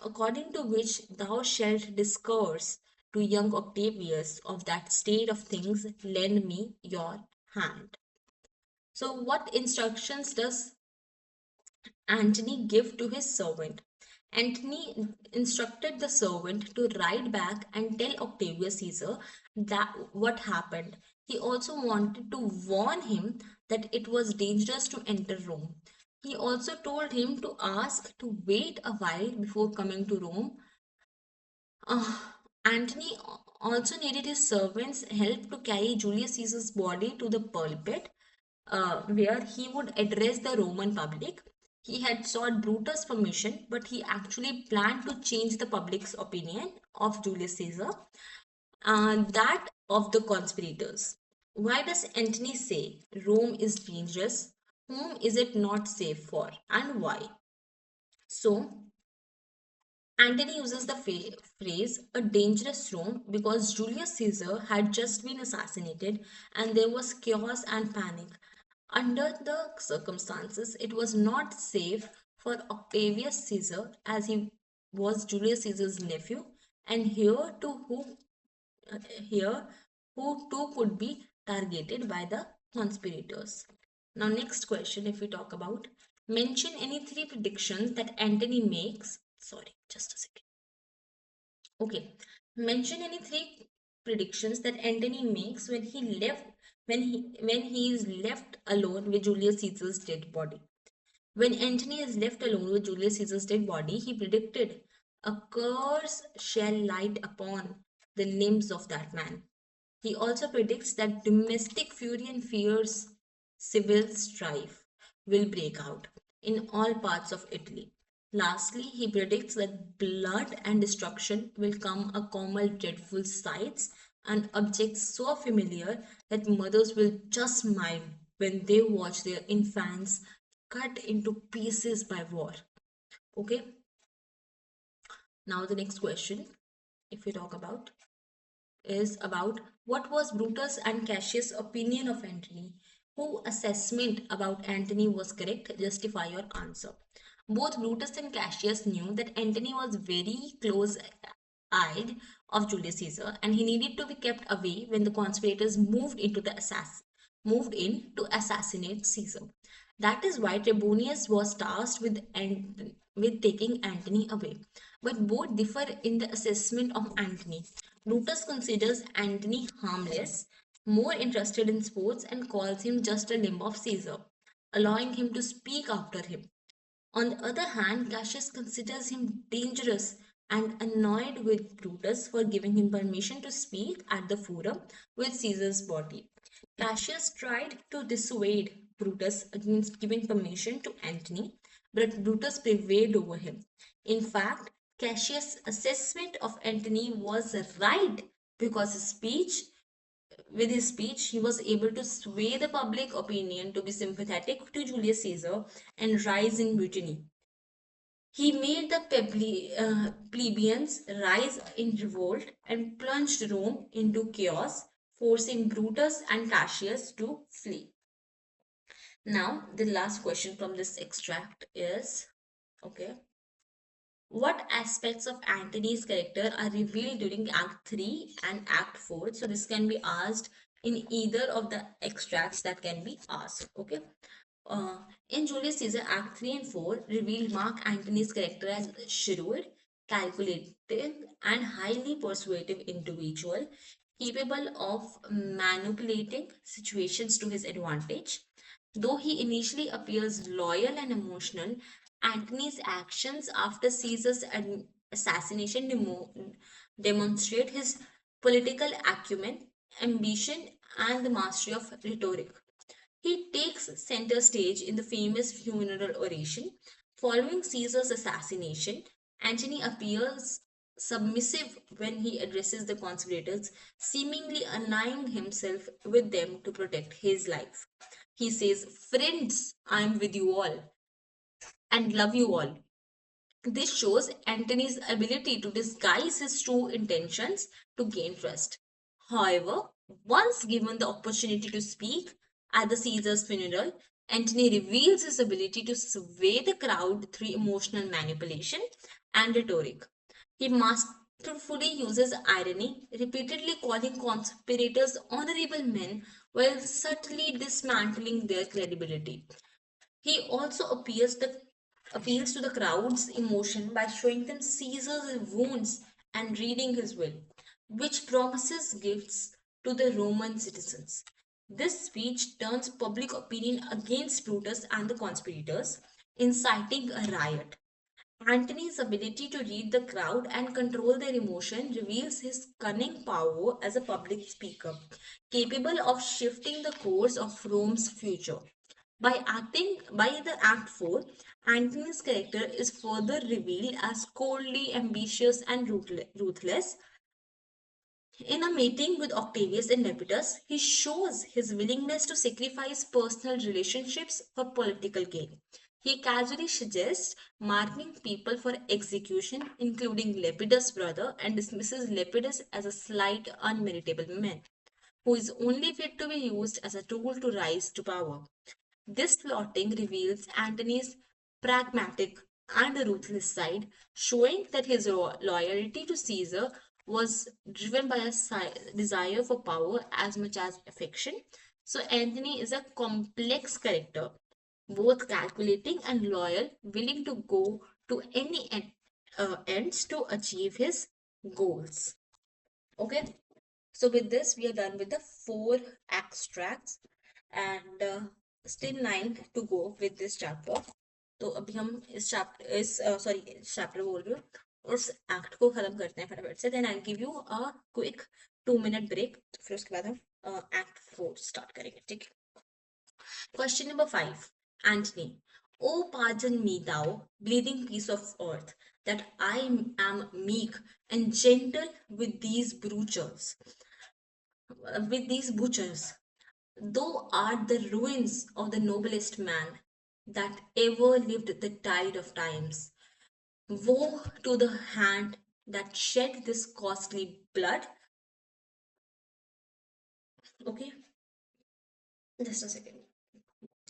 according to which thou shalt discourse to young Octavius of that state of things. Lend me your hand. So, what instructions does Antony gave to his servant? Antony instructed the servant to ride back and tell Octavius Caesar that what happened. He also wanted to warn him that it was dangerous to enter Rome. He also told him to ask to wait a while before coming to Rome. uh, Antony also needed his servants' help to carry Julius Caesar's body to the pulpit, where he would address the Roman public. He had sought Brutus' permission, but he actually planned to change the public's opinion of Julius Caesar, that of the conspirators. Why does Antony say Rome is dangerous? Whom is it not safe for, and why? So, Antony uses the phrase a dangerous Rome because Julius Caesar had just been assassinated and there was chaos and panic. Under the circumstances, it was not safe for Octavius Caesar, as he was Julius Caesar's nephew, and here who too could be targeted by the conspirators. Now, next question, if we talk about mention any three predictions that Antony makes. Sorry, just a second. Okay, mention any three predictions that Antony makes when he is left alone with Julius Caesar's dead body. When Antony is left alone with Julius Caesar's dead body, he predicted a curse shall light upon the limbs of that man. He also predicts that domestic fury and fierce civil strife will break out. in all parts of Italy. Lastly, he predicts that blood and destruction will come a common dreadful sights and objects so familiar that mothers will just smile when they watch their infants cut into pieces by war. Okay, now the next question, if we talk about, is about what was Brutus and Cassius' opinion of Antony? Whose assessment about Antony was correct? Justify your answer. Both Brutus and Cassius knew that Antony was very close eyed of Julius Caesar and he needed to be kept away when the conspirators moved in to assassinate Caesar. That is why Trebonius was tasked with taking Antony away. But both differ in the assessment of Antony. Brutus considers Antony harmless, more interested in sports, and calls him just a limb of Caesar, allowing him to speak after him. On the other hand, Cassius considers him dangerous and annoyed with Brutus for giving him permission to speak at the forum with Caesar's body. Cassius tried to dissuade Brutus against giving permission to Antony, but Brutus prevailed over him. In fact, Cassius' assessment of Antony was right because with his speech, he was able to sway the public opinion to be sympathetic to Julius Caesar and rise in mutiny. He made the plebeians rise in revolt and plunged Rome into chaos, forcing Brutus and Cassius to flee. Now, the last question from this extract is, okay, what aspects of Antony's character are revealed during Act 3 and Act 4? So this can be asked in either of the extracts that can be asked. Okay. In Julius Caesar, Act 3 and 4 reveal Mark Antony's character as a shrewd, calculating, and highly persuasive individual, capable of manipulating situations to his advantage. Though he initially appears loyal and emotional, Antony's actions after Caesar's assassination demonstrate his political acumen, ambition, and the mastery of rhetoric. He takes center stage in the famous funeral oration. Following Caesar's assassination, Antony appears submissive when he addresses the conspirators, seemingly aligning himself with them to protect his life. He says, "Friends, I am with you all and love you all." This shows Antony's ability to disguise his true intentions to gain trust. However, once given the opportunity to speak at the Caesar's funeral, Antony reveals his ability to sway the crowd through emotional manipulation and rhetoric. He masterfully uses irony, repeatedly calling conspirators honorable men while subtly dismantling their credibility. He also appeals to the crowd's emotion by showing them Caesar's wounds and reading his will, which promises gifts to the Roman citizens. This speech turns public opinion against Brutus and the conspirators, inciting a riot. Antony's ability to read the crowd and control their emotion reveals his cunning power as a public speaker, capable of shifting the course of Rome's future. By the Act 4, Antony's character is further revealed as coldly ambitious and ruthless. In a meeting with Octavius and Lepidus, he shows his willingness to sacrifice personal relationships for political gain. He casually suggests marking people for execution, including Lepidus' brother, and dismisses Lepidus as a slight, unmeritable man, who is only fit to be used as a tool to rise to power. This plotting reveals Antony's pragmatic and ruthless side, showing that his loyalty to Caesar was driven by a desire for power as much as affection. So, Antony is a complex character, both calculating and loyal, willing to go to any ends to achieve his goals. Okay, so with this, we are done with the 4 extracts and still 9 to go with this chapter. तो अभी हम इस chapter बोल रही हूँ उस act को खत्म करते हैं फटाफट से then I give you a quick 2 minute break फिर उसके बाद हम एक्ट 4 स्टार्ट करेंगे ठीक है question number 5 Antony Oh, pardon me, thou bleeding piece of earth, that I am meek and gentle with these butchers. Thou art the ruins of the noblest man that ever lived the tide of times. Woe to the hand that shed this costly blood. Okay, just a second.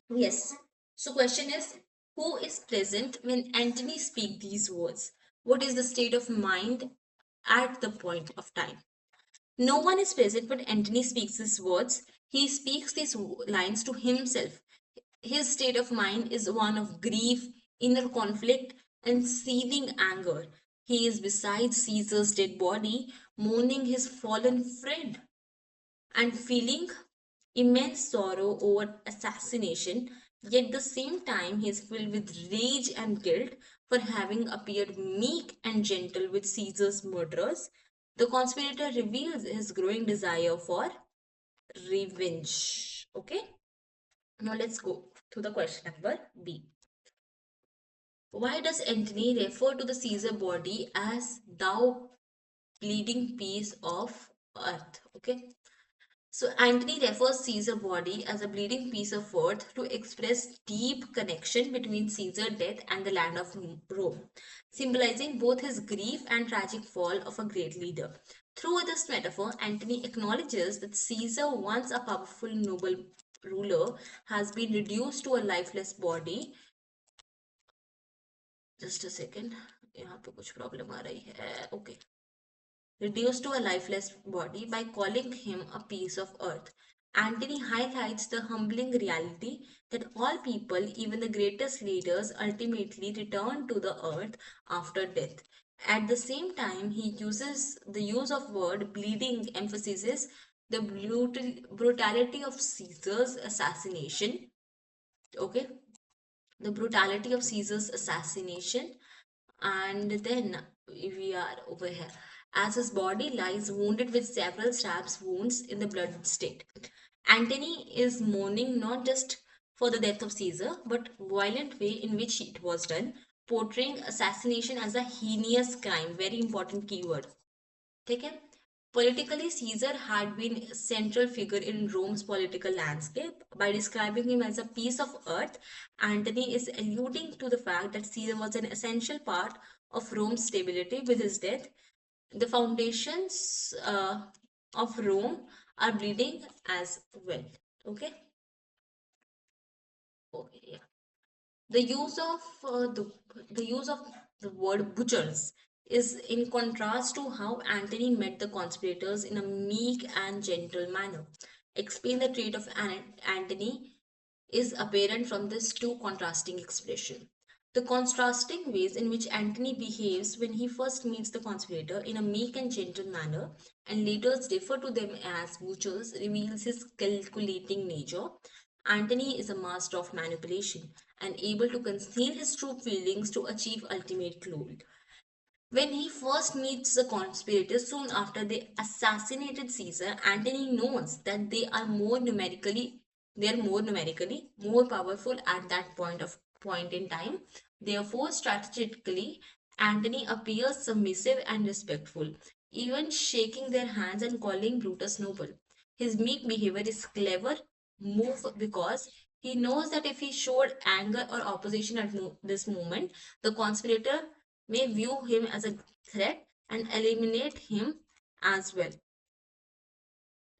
Yes. So question is, who is present when Antony speak these words? What is the state of mind at the point of time? No one is present when Antony speaks these words. He speaks these lines to himself. His state of mind is one of grief, inner conflict, and seething anger. He is beside Caesar's dead body, mourning his fallen friend and feeling immense sorrow over assassination. Yet at the same time, he is filled with rage and guilt for having appeared meek and gentle with Caesar's murderers. The conspirator reveals his growing desire for revenge. Okay, now let's go to the question number B. Why does Antony refer to the Caesar body as thou bleeding piece of earth? Okay, so Antony refers Caesar body as a bleeding piece of earth to express deep connection between Caesar's death and the land of Rome, symbolizing both his grief and tragic fall of a great leader. Through this metaphor, Antony acknowledges that Caesar, once a powerful noble ruler, has been reduced to a lifeless body. Just a second, यहाँ पे कुछ problem आ रही है. Okay, reduced to a lifeless body by calling him a piece of earth. Antony highlights the humbling reality that all people, even the greatest leaders, ultimately return to the earth after death. At the same time, he uses the use of word bleeding emphasizes the brutality of Caesar's assassination. Okay, the brutality of Caesar's assassination, and then we are over here as his body lies wounded with several stabs wounds in the blood state. Antony is mourning not just for the death of Caesar but violent way in which it was done, portraying assassination as a heinous crime. Very important keyword. Okay. Politically, Caesar had been a central figure in Rome's political landscape. By describing him as a piece of earth, Antony is alluding to the fact that Caesar was an essential part of Rome's stability. With his death, the foundations of Rome are bleeding as well. Okay. Okay. Yeah. The use of the use of the word butchers is in contrast to how Antony met the conspirators in a meek and gentle manner. Explain the trait of Antony is apparent from this two contrasting expression. The contrasting ways in which Antony behaves when he first meets the conspirator in a meek and gentle manner and later refer to them as butchers reveals his calculating nature. Antony is a master of manipulation and able to conceal his true feelings to achieve ultimate glory. When he first meets the conspirators soon after they assassinated Caesar, Antony knows that they are more numerically more powerful at that point in time. Therefore, strategically, Antony appears submissive and respectful, even shaking their hands and calling Brutus noble. His meek behavior is clever move because he knows that if he showed anger or opposition at this moment, the conspirator may view him as a threat and eliminate him as well.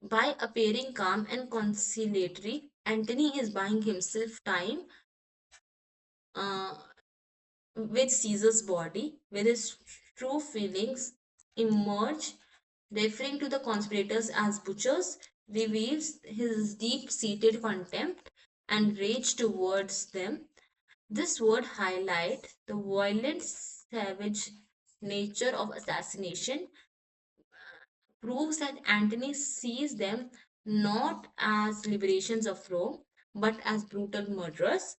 By appearing calm and conciliatory, Antony is buying himself time uh, with Caesar's body, where his true feelings emerge, referring to the conspirators as butchers, reveals his deep seated contempt and rage towards them. This would highlight the violent, savage nature of assassination, proves that Antony sees them not as liberations of Rome, but as brutal murderers.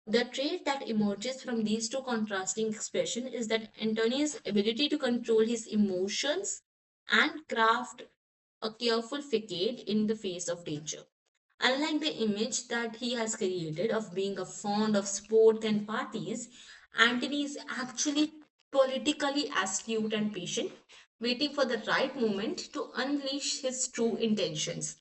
The trait that emerges from these two contrasting expressions is that Antony's ability to control his emotions and craft a careful facade in the face of danger. Unlike the image that he has created of being a fond of sport and parties, Antony is actually politically astute and patient, waiting for the right moment to unleash his true intentions.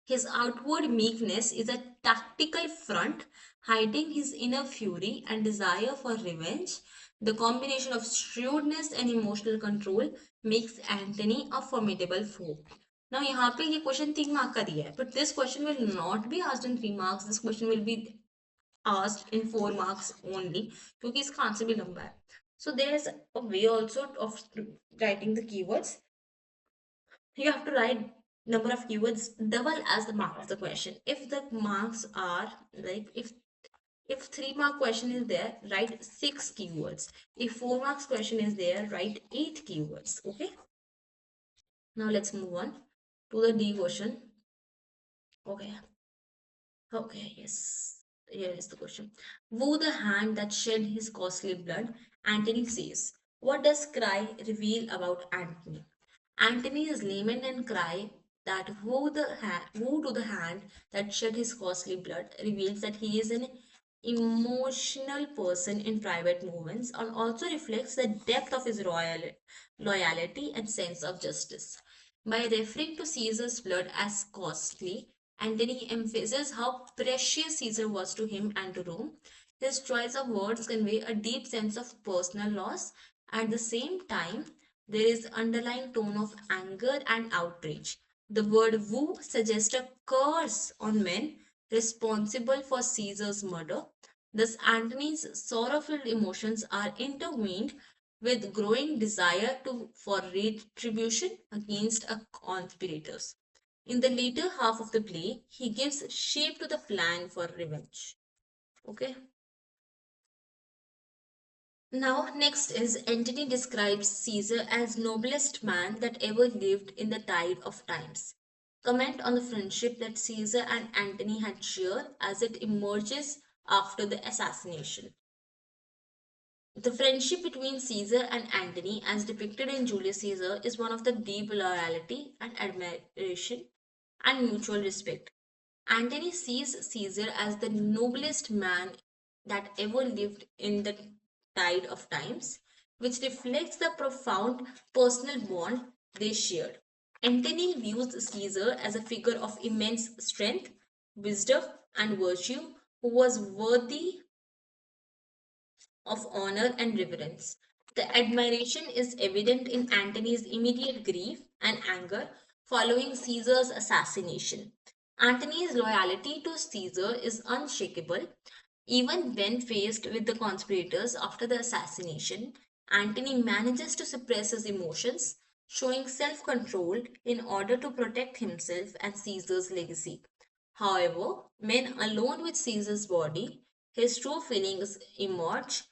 His outward meekness is a tactical front, hiding his inner fury and desire for revenge. The combination of shrewdness and emotional control makes Antony a formidable foe. Now यहाँ पे ये question 3 mark का दिया है, but this question will not be asked in 3 marks. This question will be asked in 4 marks only, क्योंकि इसका answer भी लंबा है. So there is a way also of writing the keywords. You have to write number of keywords double as the mark of the question. If the marks are like, if 3 mark question is there, write 6 keywords. If 4 marks question is there, write 8 keywords. Okay, now let's move on to the D question. Okay, okay, yes, here is the question. Woo the hand that shed his costly blood, Antony says. What does cry reveal about Antony? Antony's lament and cry that woe to the hand that shed his costly blood reveals that he is an emotional person in private moments, and also reflects the depth of his loyalty and sense of justice. By referring to Caesar's blood as costly, Antony emphasizes how precious Caesar was to him and to Rome. His choice of words convey a deep sense of personal loss. At the same time, there is underlying tone of anger and outrage. The word woo suggests a curse on men responsible for Caesar's murder. Thus, Antony's sorrowful emotions are intertwined with growing desire for retribution against conspirators. In the later half of the play, he gives shape to the plan for revenge. Okay. Now, next is Antony describes Caesar as noblest man that ever lived in the tide of times. Comment on the friendship that Caesar and Antony had shared as it emerges after the assassination. The friendship between Caesar and Antony, as depicted in Julius Caesar, is one of the deep loyalty and admiration and mutual respect. Antony sees Caesar as the noblest man that ever lived in the tide of times, which reflects the profound personal bond they shared. Antony views Caesar as a figure of immense strength, wisdom, and virtue who was worthy of honor and reverence. The admiration is evident in Antony's immediate grief and anger following Caesar's assassination. Antony's loyalty to Caesar is unshakable. Even when faced with the conspirators after the assassination, Antony manages to suppress his emotions, showing self control in order to protect himself and Caesar's legacy. However, when alone with Caesar's body, his true feelings emerge.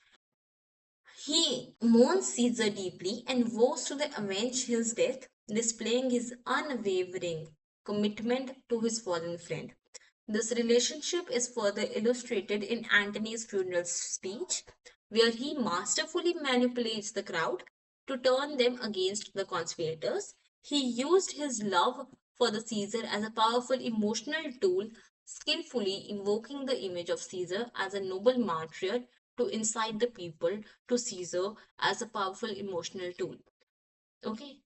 He mourns Caesar deeply and vows to avenge his death, displaying his unwavering commitment to his fallen friend. This relationship is further illustrated in Antony's funeral speech, where he masterfully manipulates the crowd to turn them against the conspirators. He used his love for the Caesar as a powerful emotional tool, skillfully invoking the image of Caesar as a noble martyr to incite the people to Caesar as a powerful emotional tool. Okay,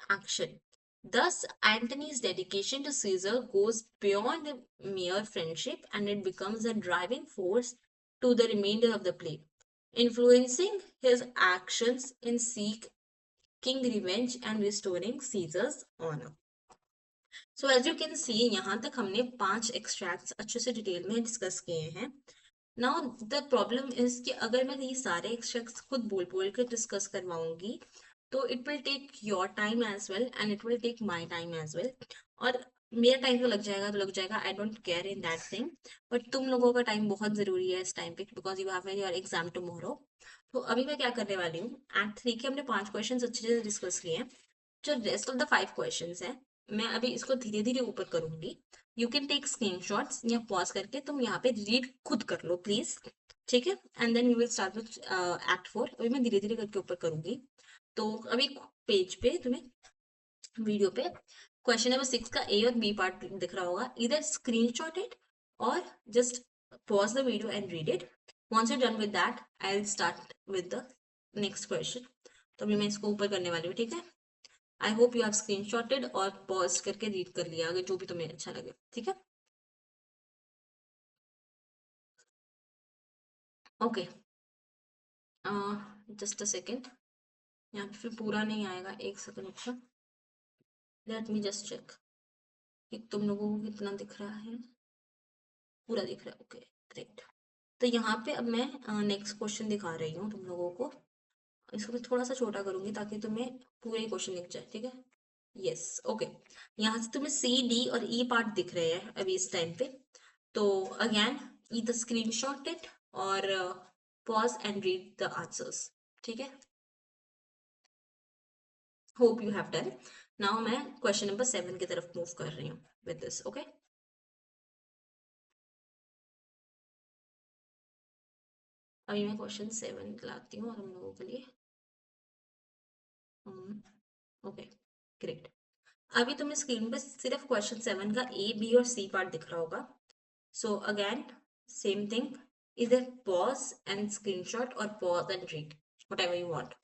action. Thus, Antony's dedication to Caesar goes beyond the mere friendship, and it becomes a driving force to the remainder of the play, influencing his actions in seeking revenge and restoring Caesar's honor. So as you can see, यहाँ तक हमने 5 extracts अच्छे से detail में discuss किए हैं. Now the problem is कि अगर मैं ये सारे extracts खुद बोल बोल कर डिस्कस करवाऊंगी, तो it will take your time as well and it will take my time as well. और मेरा टाइम तो लग जाएगा, I don't care in that thing, but तुम लोगों का टाइम बहुत जरूरी है इस टाइम पे, because you have your exam tomorrow. तो अभी मैं क्या करने वाली हूँ, एक्ट 3 के हमने 5 क्वेश्चन अच्छे से डिस्कस किए हैं. जो रेस्ट ऑफ द 5 क्वेश्चन है, मैं अभी इसको धीरे धीरे ऊपर करूंगी. यू कैन टेक स्क्रीनशॉट्स या पॉज करके तुम यहाँ पे रीड खुद कर लो प्लीज, ठीक है. And then we will start with act 4. अभी मैं धीरे धीरे करके ऊपर करूंगी. तो अभी पेज पे तुम्हें वीडियो पे क्वेश्चन नंबर 6 का ए और बी पार्ट दिख रहा होगा, इधर स्क्रीनशॉट इट और just pause the video and read it. Once you done with that I will start with the next question. तो अभी मैं इसको ऊपर करने वाली हूँ, ठीक है. आई होप यू हैव स्क्रीनशॉटेड और पॉज करके रीड कर लिया, अगर जो भी तुम्हें अच्छा लगे, ठीक है. Okay, just a second. यहाँ पे फिर पूरा नहीं आएगा, एक सेकेंड रुको. लेट मी जस्ट चेक कि तुम लोगों को कितना दिख रहा है. पूरा दिख रहा है, ओके ग्रेट. तो यहाँ पे अब मैं नेक्स्ट क्वेश्चन दिखा रही हूँ तुम लोगों को. इसको मैं थोड़ा सा छोटा करूंगी ताकि तुम्हें पूरे क्वेश्चन दिख जाए, ठीक है. Yes, okay. यहाँ से तुम्हें सी डी और ई पार्ट दिख रहे हैं अभी इस टाइम पे. तो अगेन ईदर स्क्रीनशॉट इट और pause and read the answers, ठीक है. Hope you have done. Now मैं क्वेश्चन नंबर 7 की तरफ मूव कर रही हूँ विद दिस, ओके. अभी मैं क्वेश्चन 7 लाती हूँ और हम लोगों के लिए. Okay great. अभी तुम्हें स्क्रीन पे सिर्फ क्वेश्चन 7 का ए बी और सी पार्ट दिख रहा होगा. सो अगेन सेम थिंग, इधर पॉज एंड स्क्रीनशॉट और pause and read whatever you want.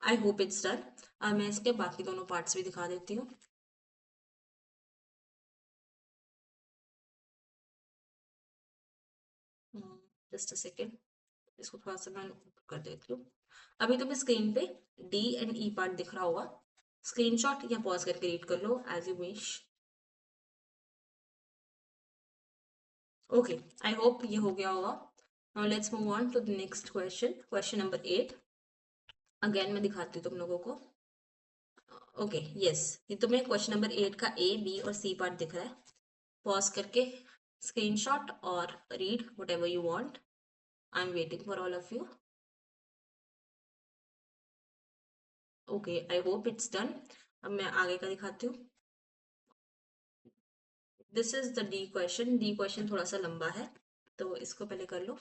I hope it's done. अब मैं इसके बाकी दोनों पार्ट्स भी दिखा देती हूँ. जस्ट अ सेकेंड, इसको थोड़ा सा मैं कर देती हूँ. अभी तुम्हें स्क्रीन पे डी एंड ई पार्ट दिख रहा होगा. स्क्रीनशॉट या पॉज करके रीड कर लो as you wish. Okay, I hope ये हो गया होगा. Now let's move on to the next question, question number 8. Again मैं दिखाती हूँ तुम लोगों को. ओके यस, ये तुम्हें क्वेश्चन नंबर 8 का ए बी और सी पार्ट दिख रहा है. पॉज करके स्क्रीनशॉट और read whatever you want. I am waiting for all of you. Okay, I hope it's done. अब मैं आगे का दिखाती हूँ. This is the D question. D question थोड़ा सा लंबा है, तो इसको पहले कर लो.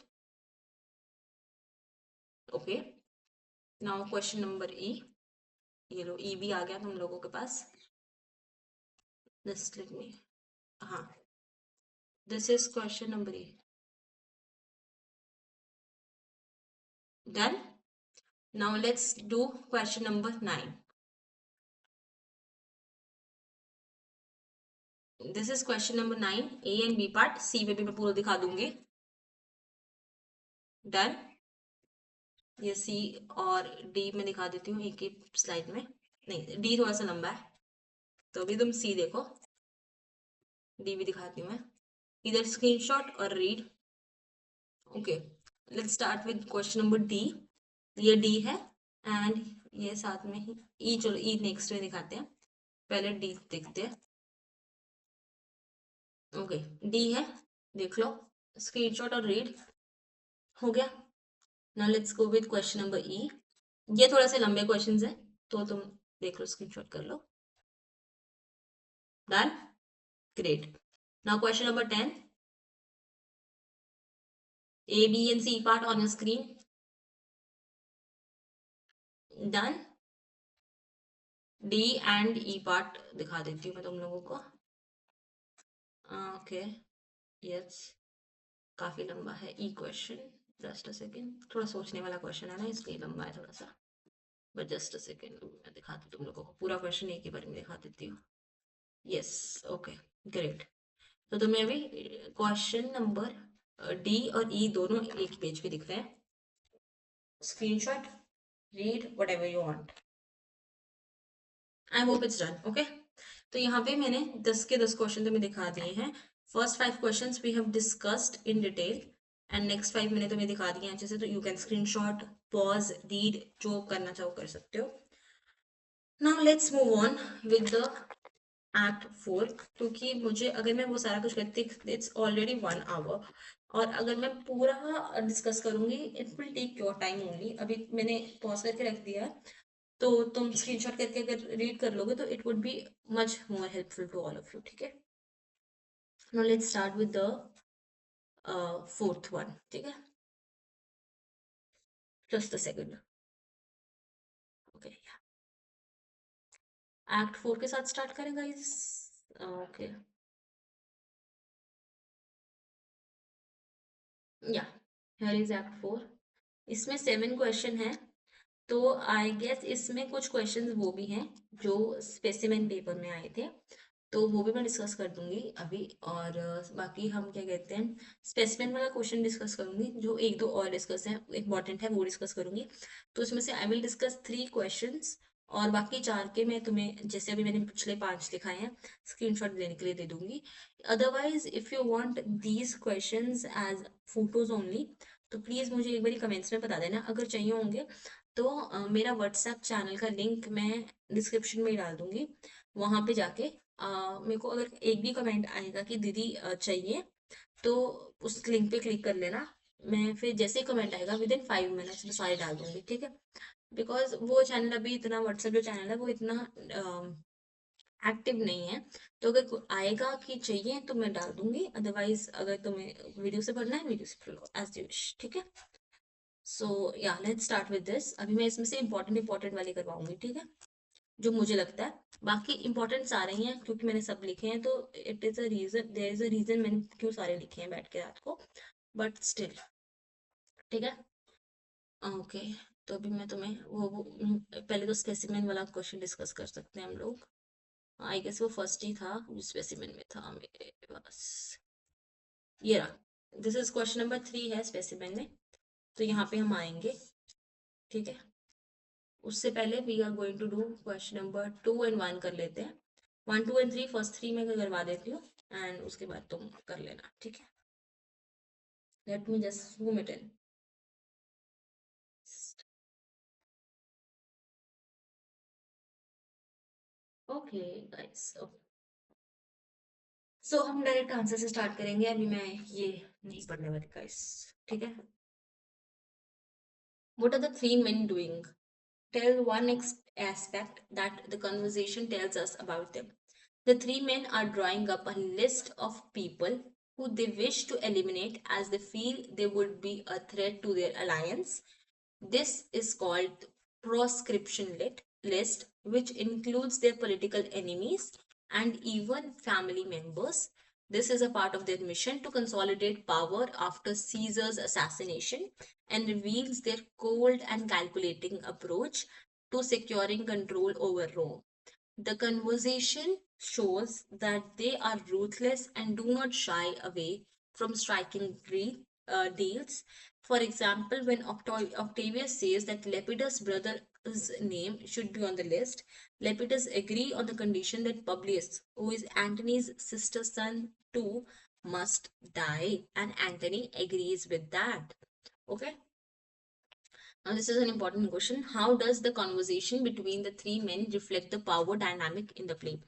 Okay, now question number E. ये लो, ई भी आ गया तुम लोगों के पास. Just let me. हाँ, this is question number E. Done. Now let's do question number 9. This is question number 9, A and B part. C पे भी मैं पूरा दिखा दूंगी. डन. ये सी और डी में दिखा देती हूँ एक ही स्लाइड में. नहीं, डी थोड़ा सा लंबा है, तो अभी तुम सी देखो. डी भी दिखाती हूँ मैं. इधर स्क्रीनशॉट और read. Okay, let's start with question number D. ये डी है एंड ये साथ में ही ई. चलो ई नेक्स्ट में दिखाते हैं, पहले डी देखते हैं. ओके, डी है, देख लो. स्क्रीनशॉट और रीड हो गया. Now let's go with question number E. ये थोड़ा से लंबे क्वेश्चंस हैं, तो तुम देख लो, स्क्रीनशॉट कर लो. Done. Great. Now question number 10. A, B and C part on your screen. Done. D and E part दिखा देती हूँ मैं तुम लोगों को. ओके यस, काफी लंबा है ई क्वेश्चन. जस्ट अ सेकेंड, थोड़ा सोचने वाला क्वेश्चन है ना, इसलिए लंबा है थोड़ा सा. बट जस्ट अ सेकेंड, मैं दिखाती हूँ तुम लोगों को पूरा क्वेश्चन एक ही बार में दिखा देती हूँ. Yes, okay great. तो तुम्हें अभी क्वेश्चन नंबर डी और ई दोनों एक पेज पे दिख रहे हैं. Screenshot, read whatever you want. I hope it's done. Okay, तो यहाँ पे मैंने 10 के 10 क्वेश्चन तुम्हें दिखा दिए हैं. First 5 questions we have discussed in detail and next 5 मैंने तुम्हें दिखा दिए हैं अच्छे से. तो you can screenshot, pause, read, जो करना चाहो कर सकते हो. Now let's move on with the act 4. क्योंकि मुझे, अगर मैं वो सारा कुछ करती, इट्स ऑलरेडी 1 आवर, और अगर मैं पूरा डिस्कस करूंगी it will take your time only. अभी मैंने पॉज करके रख दिया है, तो तुम स्क्रीनशॉट करके अगर रीड कर लोगे तो it would be much more helpful to all of you, ठीक है. Now let's start with the fourth one, ठीक है. Just a second. एक्ट 4 के साथ स्टार्ट करें गाइस? ओके, या हियर इज एक्ट 4। इसमें 7 क्वेश्चन है, तो आई गेस इसमें कुछ क्वेश्चंस वो भी हैं जो स्पेसिमेन पेपर में आए थे, तो वो भी मैं डिस्कस कर दूंगी अभी। और बाकी हम क्या कहते हैं, स्पेसिमेन वाला क्वेश्चन डिस्कस करूंगी, जो एक दो और डिस्कस है इंपॉर्टेंट है वो डिस्कस करूंगी। तो उसमें से आई विल डिस्कस 3 क्वेश्चंस, और बाकी 4 के मैं तुम्हें जैसे अभी मैंने पिछले 5 दिखाए हैं स्क्रीनशॉट देने के लिए दे दूंगी। Otherwise if you want these questions as photos only, तो प्लीज मुझे एक बार कमेंट्स में बता देना अगर चाहिए होंगे। तो मेरा व्हाट्सएप चैनल का लिंक मैं डिस्क्रिप्शन में ही डाल दूंगी, वहां पे जाके मेरे को अगर एक भी कमेंट आएगा कि दीदी चाहिए, तो उस लिंक पे क्लिक कर लेना। मैं फिर जैसे ही कमेंट आएगा विद इन 5 मिनट्स में सारे डाल दूंगी, ठीक है? बिकॉज वो चैनल अभी इतना, व्हाट्सएप जो चैनल है वो इतना एक्टिव नहीं है, तो अगर आएगा कि चाहिए तो मैं डाल दूंगी, अदरवाइज अगर तुम्हें वीडियो से पढ़ना है वीडियो से पढ़ लो एज यू विश, ठीक है? सो या लेट्स स्टार्ट विद दिस। अभी मैं इसमें से इंपॉर्टेंट इंपॉर्टेंट वाली करवाऊंगी, ठीक है, जो मुझे लगता है। बाकी इंपॉर्टेंट सारे ही हैं क्योंकि मैंने सब लिखे हैं, तो it is a reason, there is a reason मैंने क्यों सारे लिखे हैं बैठ के रात को, बट स्टिल, ठीक है? ओके, तो अभी मैं तुम्हें पहले तो स्पेसिमेन वाला क्वेश्चन डिस्कस कर सकते हैं हम लोग। आई गेस वो फर्स्ट ही था जो स्पेसिमेन में था मेरे पास, ये रहा। दिस इज क्वेश्चन नंबर 3 है स्पेसिमेन में, तो यहाँ पे हम आएंगे, ठीक है? उससे पहले we are going to do question number 2 and 1 कर लेते हैं। 1 2 एंड 3, फर्स्ट 3 मैं करवा देती हूँ, एंड उसके बाद तुम कर लेना, ठीक है? Let me just zoom it in. Okay guys, so हम डायरेक्ट आंसर से स्टार्ट करेंगे, अभी मैं ये नहीं पढ़ने वाली गाइस, ठीक है? What are the 3 men doing? Tell one aspect that the conversation tells us about them. The 3 men are drawing up a list of people who they wish to eliminate as they feel they would be a threat to their alliance. This is called proscription list, which includes their political enemies and even family members. This is a part of their mission to consolidate power after Caesar's assassination and reveals their cold and calculating approach to securing control over Rome. The conversation shows that they are ruthless and do not shy away from striking deals. For example, when Octavius says that Lepidus' brother's name should be on the list, Lepidus agree on the condition that Publius, who is Antony's sister's son too, must die, and Antony agrees with that. Okay. Now, this is an important question. How does the conversation between the 3 men reflect the power dynamic in the play?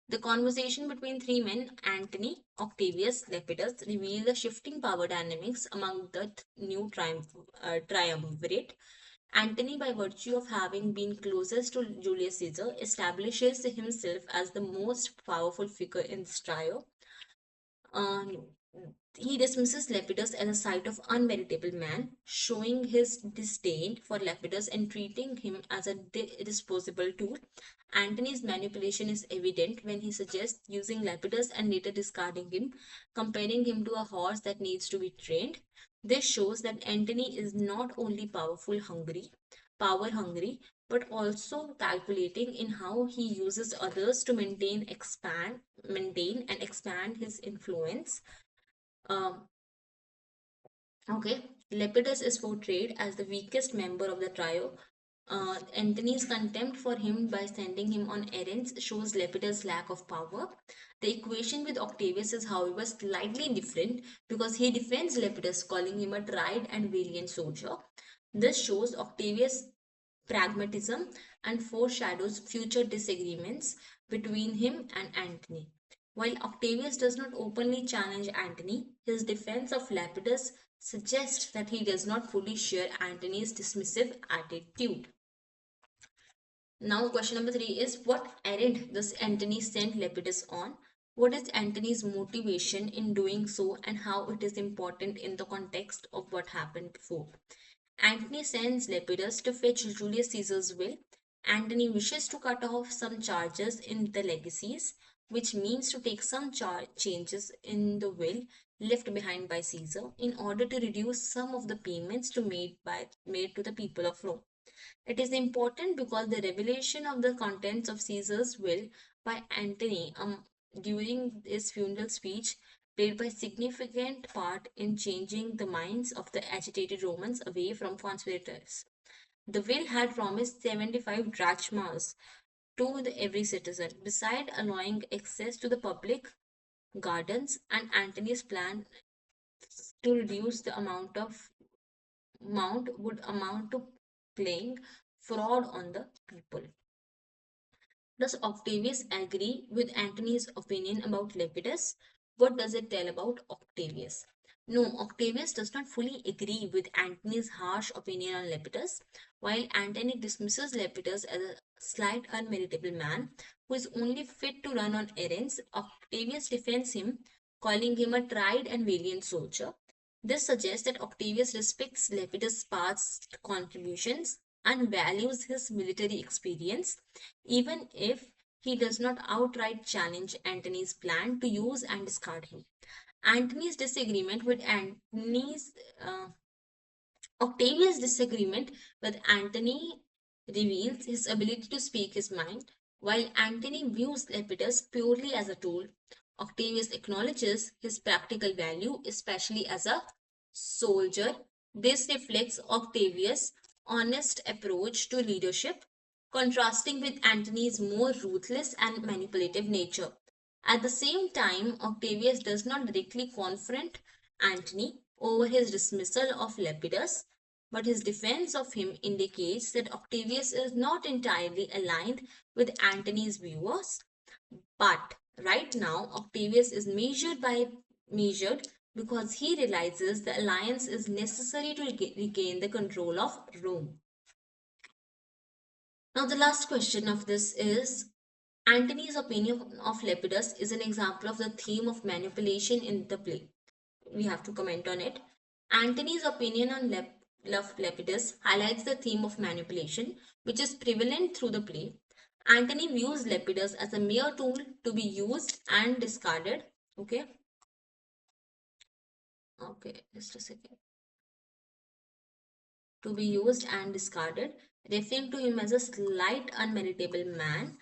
The conversation between 3 men, Antony, Octavius, Lepidus, reveal the shifting power dynamics among the new triumvirate. Antony, by virtue of having been closest to Julius Caesar, establishes himself as the most powerful figure in this trio. Um, he dismisses Lepidus as a sight of unmeritable man, showing his disdain for Lepidus and treating him as a disposable tool. Antony's manipulation is evident when he suggests using Lepidus and later discarding him, comparing him to a horse that needs to be trained. This shows that Antony is not only power hungry, but also calculating in how he uses others to maintain and expand his influence. Um, okay, Lepidus is portrayed as the weakest member of the trio. Antony's contempt for him by sending him on errands shows Lepidus' lack of power. The equation with Octavius is, however, slightly different because he defends Lepidus, calling him a tried and valiant soldier. This shows Octavius' pragmatism and foreshadows future disagreements between him and Antony. While Octavius does not openly challenge Antony, his defense of Lepidus suggests that he does not fully share Antony's dismissive attitude. Now, question number 3 is, what errand does Antony send Lepidus on? What is Antony's motivation in doing so, and how it is important in the context of what happened before? Antony sends Lepidus to fetch Julius Caesar's will. Antony wishes to cut off some charges in the legacies, which means to take some changes in the will left behind by Caesar in order to reduce some of the payments made to the people of Rome. It is important because the revelation of the contents of Caesar's will by Antony during his funeral speech played a significant part in changing the minds of the agitated Romans away from conspirators. The will had promised 75 drachmas to every citizen, beside allowing access to the public gardens, and Antony's plan to reduce the amount would amount to playing fraud on the people. Does Octavius agree with Antony's opinion about Lepidus? What does it tell about Octavius? No, Octavius does not fully agree with Antony's harsh opinion on Lepidus. While Antony dismisses Lepidus as a slight, unmeritable man who is only fit to run on errands, Octavius defends him, calling him a tried and valiant soldier. This suggests that Octavius respects Lepidus' past contributions and values his military experience, even if he does not outright challenge Antony's plan to use and discard him. Antony's disagreement with Antony's Octavius' disagreement with Antony reveals his ability to speak his mind, while Antony views Lepidus purely as a tool. Octavius acknowledges his practical value, especially as a soldier. This reflects Octavius' honest approach to leadership, contrasting with Antony's more ruthless and manipulative nature. At the same time, Octavius does not directly confront Antony over his dismissal of Lepidus, but his defense of him indicates that Octavius is not entirely aligned with Antony's views. But right now, Octavius is measured because he realizes the alliance is necessary to regain the control of Rome. Now, the last question of this is Antony's opinion of Lepidus is an example of the theme of manipulation in the play. We have to comment on it. Antony's opinion on Lepidus highlights the theme of manipulation, which is prevalent through the play. Antony views Lepidus as a mere tool to be used and discarded. Okay. Okay, just a second. To be used and discarded, referring to him as a slight, unmeritable man,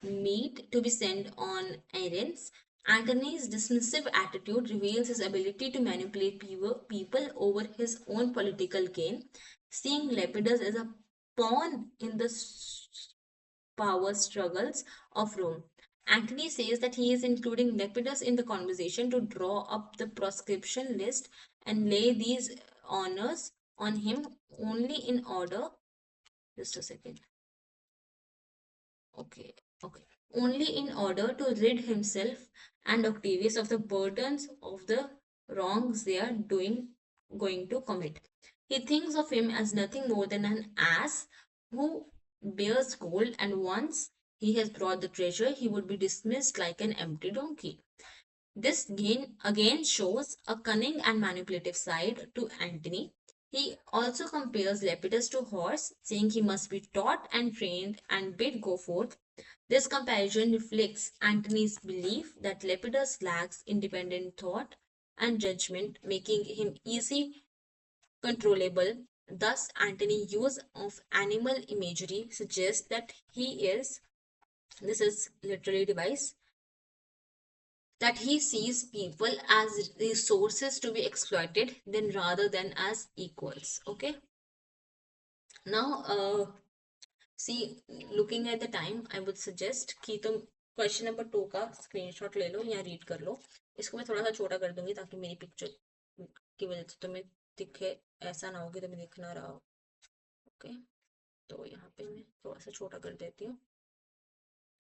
meat to be sent on errands. Antony's dismissive attitude reveals his ability to manipulate people over his own political gain, seeing Lepidus as a pawn in the power struggles of Rome. Antony says that he is including Lepidus in the conversation to draw up the proscription list and lay these honors on him only in order. Just a second. Okay, okay. Only in order to rid himself and Octavius of the burdens of the wrongs they are going to commit. He thinks of him as nothing more than an ass who bears gold, and once he has brought the treasure, he would be dismissed like an empty donkey. This again shows a cunning and manipulative side to Antony. He also compares Lepidus to a horse, saying he must be taught and trained and bid go forth. This comparison reflects Antony's belief that Lepidus lacks independent thought and judgment, making him easy controllable. Thus, Antony's use of animal imagery suggests that this is literary device, that he sees people as resources to be exploited then rather than as equals. Okay, now see, looking at the time, I would suggest कि तुम question number 2 का screenshot ले लो या read कर लो. इसको मैं थोड़ा सा छोटा कर दूंगी ताकि मेरी पिक्चर की वजह से तुम्हें दिखे, ऐसा ना हो कि तुम्हें दिख ना रहा हो. ओके, तो यहाँ पे मैं थोड़ा सा छोटा कर देती हूँ,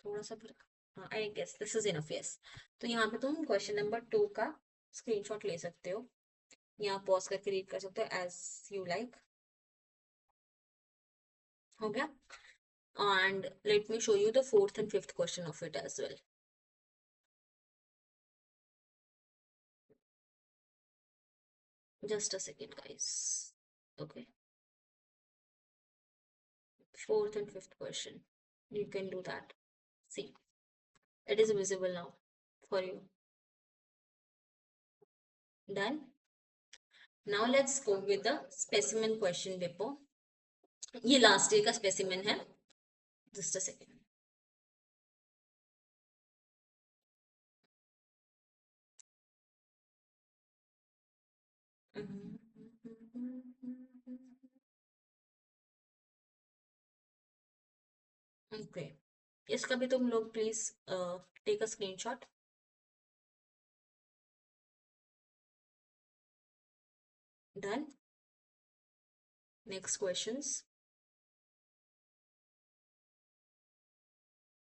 थोड़ा सा फिर. हाँ, I guess this is enough. Yes, तो यहाँ पे तुम क्वेश्चन नंबर 2 का स्क्रीनशॉट ले सकते हो या पॉज करके रीड कर सकते हो एज यू लाइक. हो गया? And let me show you the fourth and fifth question of it as well. Just a second, guys. Okay. fourth and fifth question. You can do that. See, it is visible now for you. Done. Now let's go with the specimen question paper. ये last year का specimen है. Just a second. Okay, इसका भी तुम लोग please take a screenshot. Done. Next questions.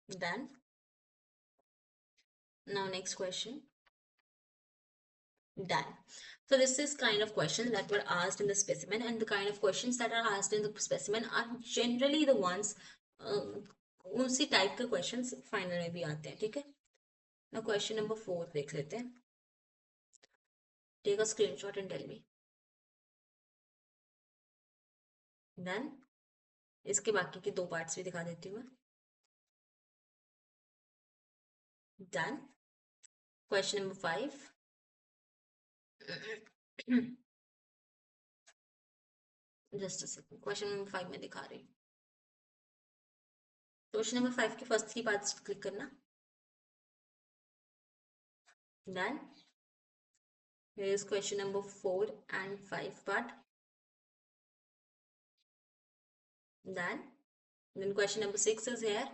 Done. Now next question. Done. So this is kind of questions that were asked in the specimen, and the kind of questions that are asked in the specimen are generally the ones उसी type के questions final में भी आते हैं. ठीक है. Now question number 4 देख लेते हैं. Take a screenshot and tell me. Done. इसके बाकी के 2 पार्ट्स भी दिखा देती हूँ मैं. Done. Question number 5. Just a second. Question number 5 में दिखा रही हूँ. क्वेश्चन नंबर 5 की फर्स्ट 3 पार्ट्स क्लिक करना. Done. Here is question number 4 and 5 part. Done. Then question number 6 is here.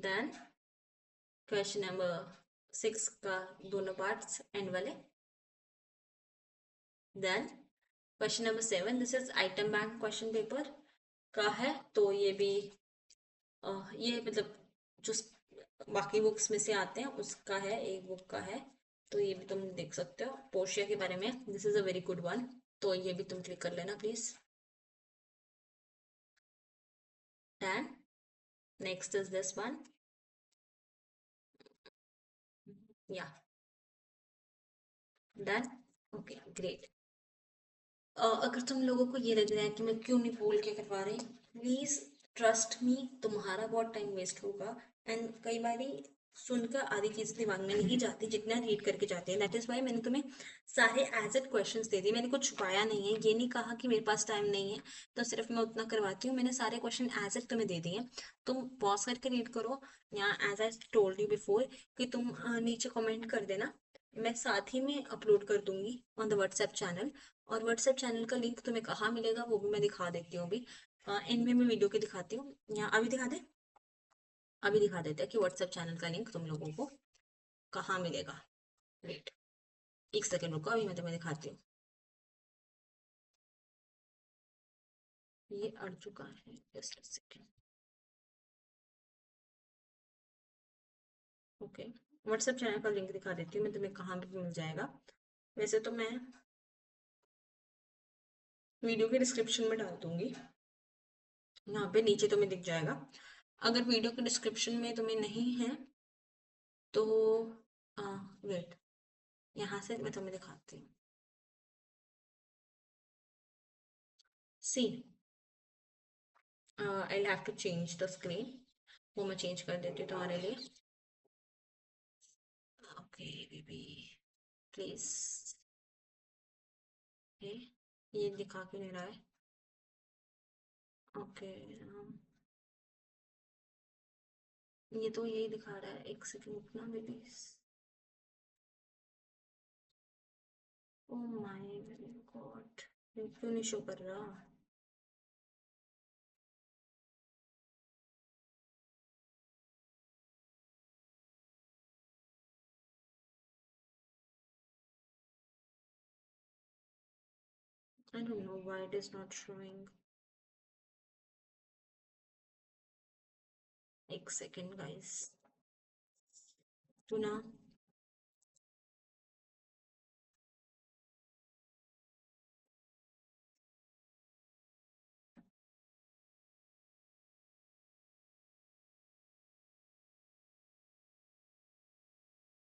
Done. Question number 6 का दोनों parts end वाले. Done. Question number 7. This is item bank question paper का है, तो ये भी ये मतलब जो बाकी बुक्स में से आते हैं उसका है, एक बुक का है, तो ये भी तुम देख सकते हो. पोर्शिया के बारे में. This is a very good one, तो ये भी तुम क्लिक कर लेना please. Done. Next is this one. या डन. Okay great. अगर तुम लोगों को ये लग रहा है कि मैं क्यों नहीं बोल के करवा रही, प्लीज ट्रस्ट मी, तुम्हारा बहुत टाइम वेस्ट होगा. एंड कई बारी सुनकर आधी चीज दिमाग में नहीं जाती जितना रीड करके जाते हैं. दैट इज वाई मैंने तुम्हें सारे एज इट क्वेश्चंस दे दिए. मैंने कुछ छुपाया नहीं है. ये नहीं कहा कि मेरे पास टाइम नहीं है तो सिर्फ मैं उतना करवाती हूँ. मैंने सारे क्वेश्चन एज इट तुम्हें दे दिए. तुम पॉज करके रीड करो, या as I told you before कि तुम नीचे कमेंट कर देना. मैं साथ ही में अपलोड कर दूंगी ऑन द व्हाट्सएप चैनल. और व्हाट्सएप चैनल का लिंक तुम्हें कहाँ मिलेगा वो भी मैं दिखा देती हूँ. अभी इनमें मैं वीडियो के दिखाती हूँ, या अभी दिखा दे. अभी दिखा देते हैं कि व्हाट्सएप चैनल का लिंक तुम लोगों को कहाँ मिलेगा. वेट, एक सेकेंड रुको, अभी मैं तुम्हें दिखाती हूँ. ये अड़ चुका है. Just second. Okay, WhatsApp channel का लिंक दिखा देती हूँ मैं तुम्हें कहाँ पे मिल जाएगा. वैसे तो मैं वीडियो के डिस्क्रिप्शन में डाल दूंगी, यहाँ पे नीचे तुम्हें दिख जाएगा. अगर वीडियो के डिस्क्रिप्शन में तुम्हें नहीं है तो वेट, यहाँ से मैं तुम्हें दिखाती हूँ. See, I have to change the screen. वो मैं चेंज कर देती हूँ तुम्हारे लिए. Okay baby please. ये दिखा क्यों नहीं रहा है. ओके ये तो यही दिखा रहा है. एक सेकंड रुकना बेबी. ओ माय गॉड, ये क्यों नहीं शो कर रहा. I don't know why it is not showing. एक सेकेंड गाइस. तो ना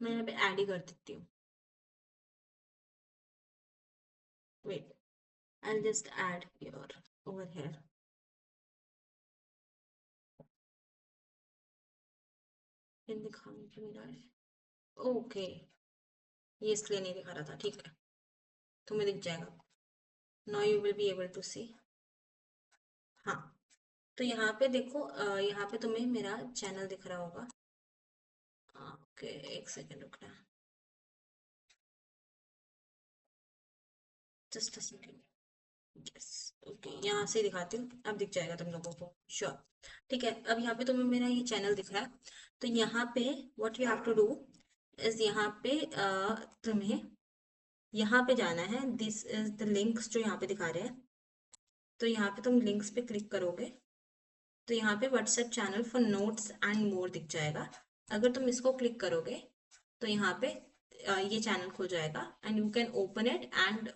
मैं यहाँ पे ऐड ही कर देती हूँ. Wait, I'll just add here, over here. इन दिखाने क्यों नहीं रहा है? ओके, ये इसलिए नहीं दिखा रहा था, ठीक है, तुम्हें दिख जाएगा। Now you will be able to see. हाँ, तो यहाँ पे देखो, यहाँ पे तुम्हें मेरा चैनल दिख रहा होगा। ओके, एक सेकेंड रुकना, just a second. Yes, okay, यहाँ से दिखाती हूँ, अब दिख जाएगा तुम लोगों को, श्योर। ठीक है, अब यहाँ पे तुम्हें मेरा ये चैनल दिख रहा है। तो यहाँ पे what you have to do is, यहाँ पे तुम्हें यहाँ पे जाना है। दिस इज द लिंक्स जो यहाँ पे दिखा रहे हैं। तो यहाँ पे तुम लिंक्स पे क्लिक करोगे तो यहाँ पे WhatsApp channel for notes and more दिख जाएगा। अगर तुम इसको क्लिक करोगे तो यहाँ पे ये चैनल खुल जाएगा and you can open it and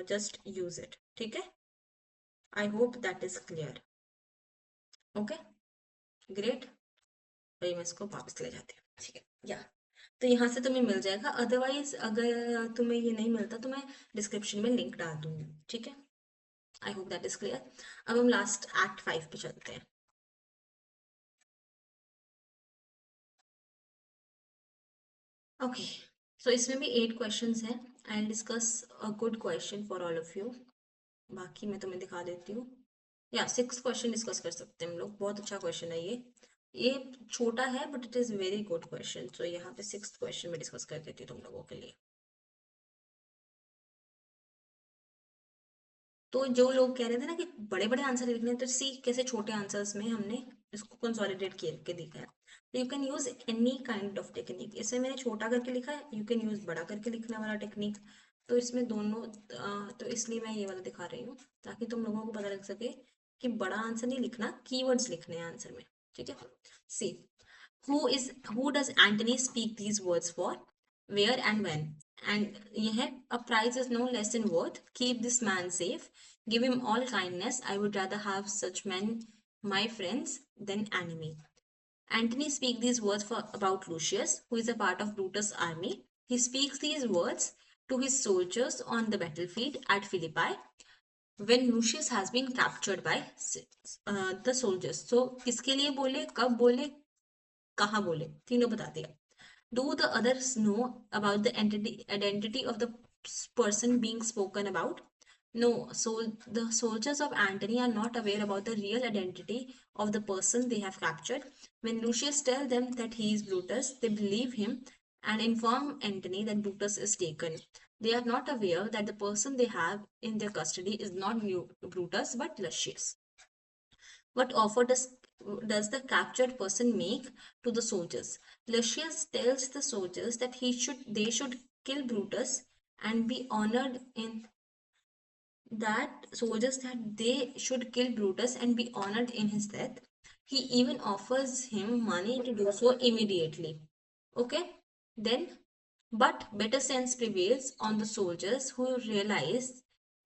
just use it. ठीक है, I hope that is clear. Okay, great. भाई मैं इसको वापस ले जाती हूँ, ठीक है, या तो यहाँ से तुम्हें मिल जाएगा। अदरवाइज अगर तुम्हें ये नहीं मिलता तो मैं डिस्क्रिप्शन में लिंक डाल दूंगी। ठीक है, I hope that is clear. अब हम लास्ट एक्ट 5 पे चलते हैं। ओके, सो इसमें भी 8 क्वेश्चंस हैं। I discuss a good question for all of you. बाकी मैं तुम्हें दिखा देती हूँ। या 6 क्वेश्चन डिस्कस कर सकते हैं हम लोग। बहुत अच्छा क्वेश्चन है ये छोटा है but it is very good question. So यहाँ पे 6th क्वेश्चन में डिस्कस कर देती हूँ तुम लोगों के लिए। तो जो लोग कह रहे थे ना कि बड़े बड़े आंसर लिखने हैं, तो सी कैसे छोटे आंसर्स में हमने इसको कंसोलिडेट करके दिखा है। तो you can use any kind of technique. इसमें मैंने छोटा करके लिखा है, यू कैन यूज बड़ा करके लिखने वाला टेक्निक। तो इसमें दोनों तो इसलिए मैं ये वाला दिखा रही हूँ ताकि तुम लोगों को पता लग सके कि बड़ा आंसर नहीं लिखना, कीवर्ड्स लिखने हैं आंसर में। ठीक है, सी who does Antony speak these words for, where and when? And ये है, a prize is no less in worth. Keep this man safe. Give him all kindness. I would rather have such men my friends than enemy. Antony speaks these words about Lucius, who is a part of Brutus' army. He speaks these words to his soldiers on the battlefield at Philippi when Lucius has been captured by the soldiers. So किसके लिए बोले, कब बोले, कहाँ बोले, तीनों बता दिया। Do the others know about the identity of the person being spoken about? No, so the soldiers of Antony are not aware about the real identity of the person they have captured. When Lucius tells them that he is Brutus, they believe him and inform Antony that Brutus is taken. They are not aware that the person they have in their custody is not Brutus but Lucius. What offer does the captured person make to the soldiers? Lucius tells the soldiers that they should kill Brutus and be honored in his death. He even offers him money to do so immediately. Okay, then, but better sense prevails on the soldiers who realize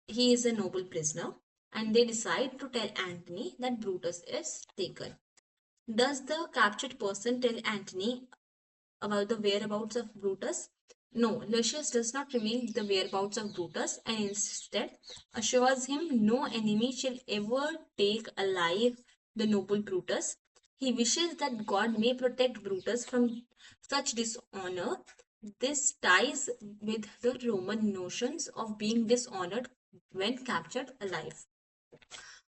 he is a noble prisoner and they decide to tell Antony that Brutus is taken. Does the captured person tell Antony about the whereabouts of Brutus? No, Lucius does not reveal the whereabouts of Brutus and instead assures him no enemy shall ever take alive the noble Brutus. He wishes that God may protect Brutus from such dishonor. This ties with the Roman notions of being dishonored when captured alive.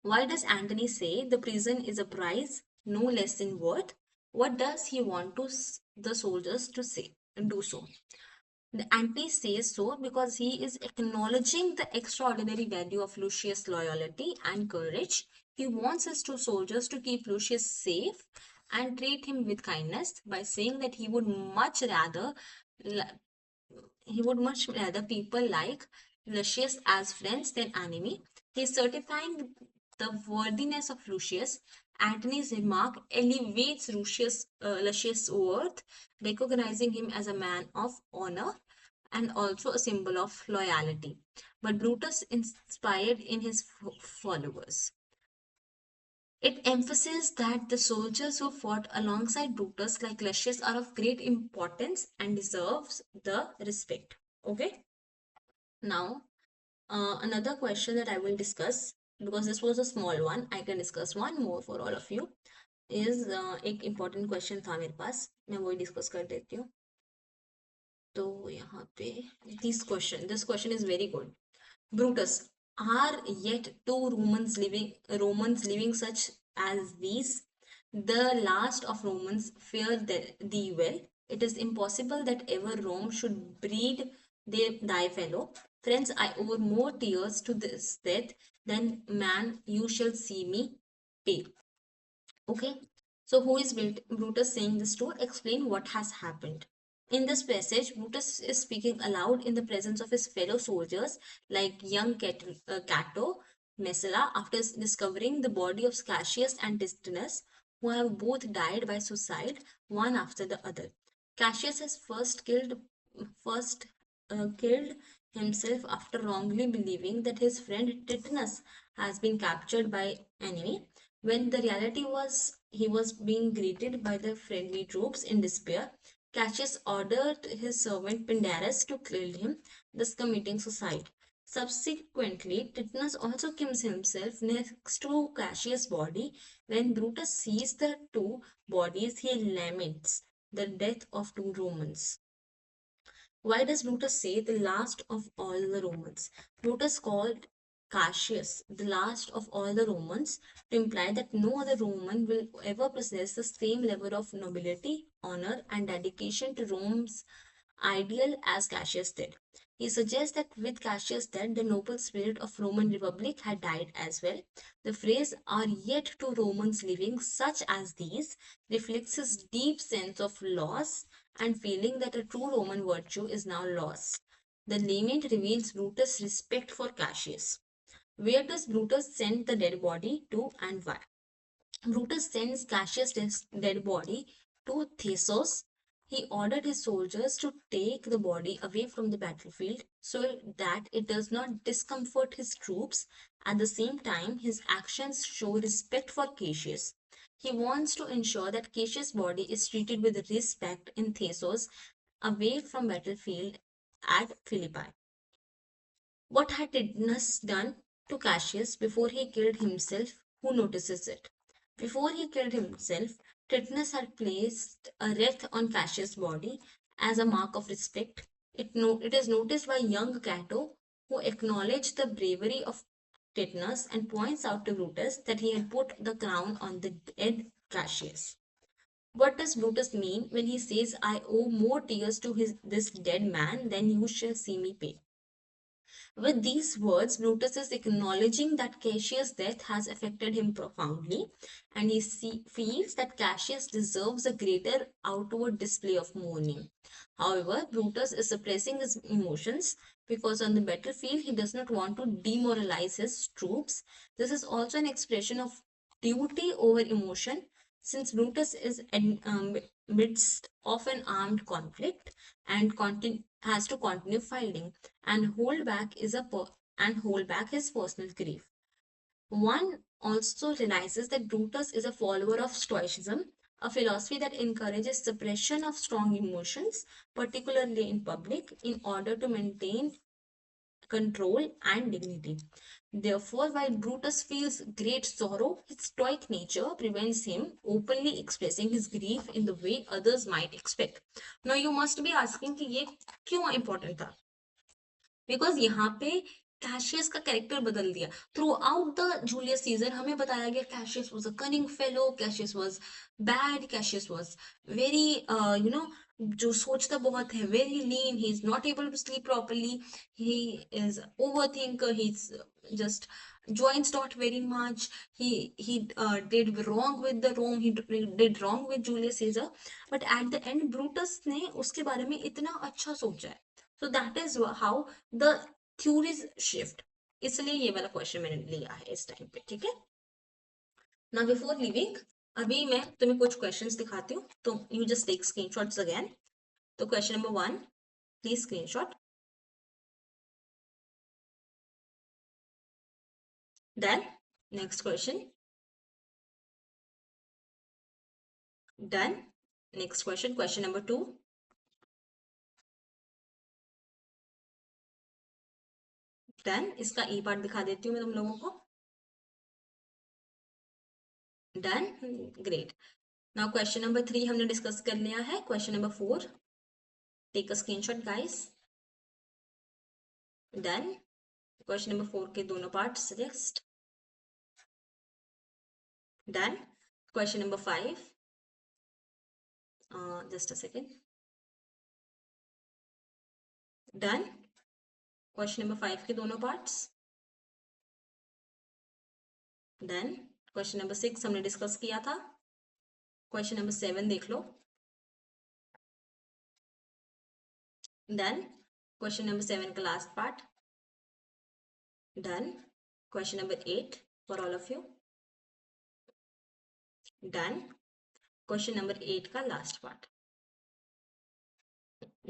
Why does Antony say the prison is a prize no less in worth? What does he want the soldiers to say and do so? The Antony says so because he is acknowledging the extraordinary value of Lucius' loyalty and courage. He wants his two soldiers to keep Lucius safe and treat him with kindness by saying that he would much rather people like Lucius as friends than enemy. He is certifying the worthiness of Lucius. Antony's remark elevates Lucius' worth, recognizing him as a man of honor and also a symbol of loyalty. But Brutus inspired in his followers. It emphasizes that the soldiers who fought alongside Brutus, like Lucius, are of great importance and deserves the respect. Okay. Now, Another question that I will discuss, because this was a small one, I can discuss one more for all of you, is एक important question था मेरे पास, मैं वही discuss कर देती हूँ. तो यहाँ पे this question is very good. Brutus, are yet two Romans living such as these? The last of Romans fear thee well. It is impossible that ever Rome should breed thy fellow. Friends, I owe more tears to this death than man you shall see me pay. Okay, so who is Brutus saying this to? Explain what has happened. In this passage, Brutus is speaking aloud in the presence of his fellow soldiers, like young Cato, Messala, after discovering the body of Cassius and Titus, who have both died by suicide, one after the other. Cassius has first killed himself after wrongly believing that his friend Titus has been captured by enemy, when the reality was he was being greeted by the friendly troops in despair. Cassius ordered his servant Pindarus to kill him, thus committing suicide. Subsequently, Titus also kills himself next to Cassius' body. When Brutus sees the two bodies, he laments the death of two Romans. Why does Brutus say the last of all the Romans? Brutus called Cassius the last of all the Romans to imply that no other Roman will ever possess the same level of nobility, honor, and dedication to Rome's ideal as Cassius did. He suggests that with Cassius dead, the noble spirit of Roman Republic had died as well. The phrase "are yet two Romans living such as these" reflects his deep sense of loss and feeling that a true Roman virtue is now lost. The lament reveals Brutus' respect for Cassius. Where does Brutus send the dead body to and why? Brutus sends Cassius' dead body to Thessos. He ordered his soldiers to take the body away from the battlefield so that it does not discomfort his troops. At the same time, his actions show respect for Cassius. He wants to ensure that Cassius' body is treated with respect in Thessos, away from battlefield at Philippi. What had Tidnus done to Cassius before he killed himself? Who notices it? Before he killed himself, Tidnus had placed a wreath on Cassius' body as a mark of respect. It is noticed by young Cato, who acknowledged the bravery of Tidnus and points out to Brutus that he had put the crown on the dead Cassius. What does Brutus mean when he says, "I owe more tears to this dead man than you shall see me pay"? With these words, Brutus is acknowledging that Cassius' death has affected him profoundly, and he feels that Cassius deserves a greater outward display of mourning. However, Brutus is suppressing his emotions because on the battlefield he does not want to demoralize his troops. This is also an expression of duty over emotion, since Brutus is midst of an armed conflict and has to continue fighting and hold back his personal grief. One also realizes that Brutus is a follower of Stoicism, a philosophy that encourages suppression of strong emotions, particularly in public, in order to maintain control and dignity. Therefore, while Brutus feels great sorrow, his stoic nature prevents him openly expressing his grief in the way others might expect. Now, you must be asking कि ये क्यों important था? Because यहाँ पे Cassius का character बदल दिया throughout the Julius Caesar हमें बताया गया Cassius was a cunning fellow Cassius was bad Cassius was very जो सोचता बहुत है very lean he is not able to sleep properly he is over thinker he is just joins not very much he did wrong with the Rome he did wrong with Julius Caesar but at the end Brutus ने उसके बारे में इतना अच्छा सोचा है so that is how the theories shift इसलिए ये वाला क्वेश्चन मैंने लिया है इस टाइम पे ठीक है now before leaving अभी मैं तुम्हें कुछ क्वेश्चंस दिखाती हूँ तो you just take screenshots again तो question number 1 please screenshot then next question done next question number 2 done, इसका ई पार्ट दिखा देती हूँ मैं तुम लोगों को। Done, great. Now question number 3 हमने डिस्कस कर लिया है। Question number 4, take a screenshot guys. Done, question number 4 के दोनों parts next. Done, question number 5, just a second. Done, question number 5 के दोनों पार्ट्स। डन, क्वेश्चन नंबर 6 हमने डिस्कस किया था। क्वेश्चन नंबर 7 देख लो। डन, क्वेश्चन नंबर 7 का last part. Done, question number 8 for all of you. Done, question number 8 का last part.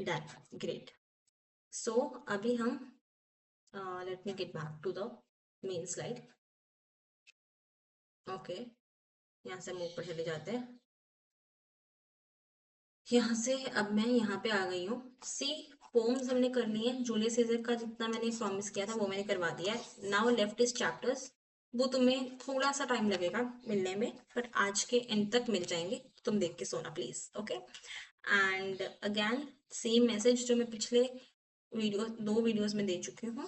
Done, great. So अभी हम let me get back to the main slide. Okay, यहाँ से हम ऊपर चले जाते हैं। यहाँ से अब मैं यहाँ पे आ गई हूँ। सी, पोम्स हमने करनी है। जूलियस सीजर का जितना मैंने प्रॉमिस किया था वो मैंने करवा दिया है। Now left is chapters. वो तुम्हें थोड़ा सा टाइम लगेगा मिलने में, बट आज के एंड तक मिल जाएंगे। तुम देख के सोना please, okay. And again same message जो मैं पिछले दो वीडियोस में दे चुकी हूँ।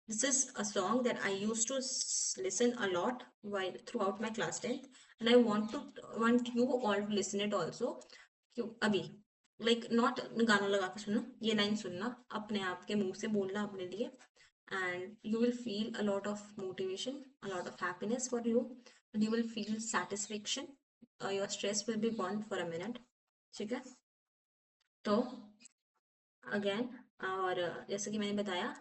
This is a song that I used to listen a lot while throughout my class 10th, and I want you all to listen it also. क्यों अभी like not गाना लगा के सुनो, ये लाइन सुनना, अपने आप के मुंह से बोलना अपने लिए, and you will feel a lot of motivation, a lot of happiness for you, and you will feel satisfaction. Your stress will be burn for a minute. ठीक है, तो अगेन, और जैसे कि मैंने बताया,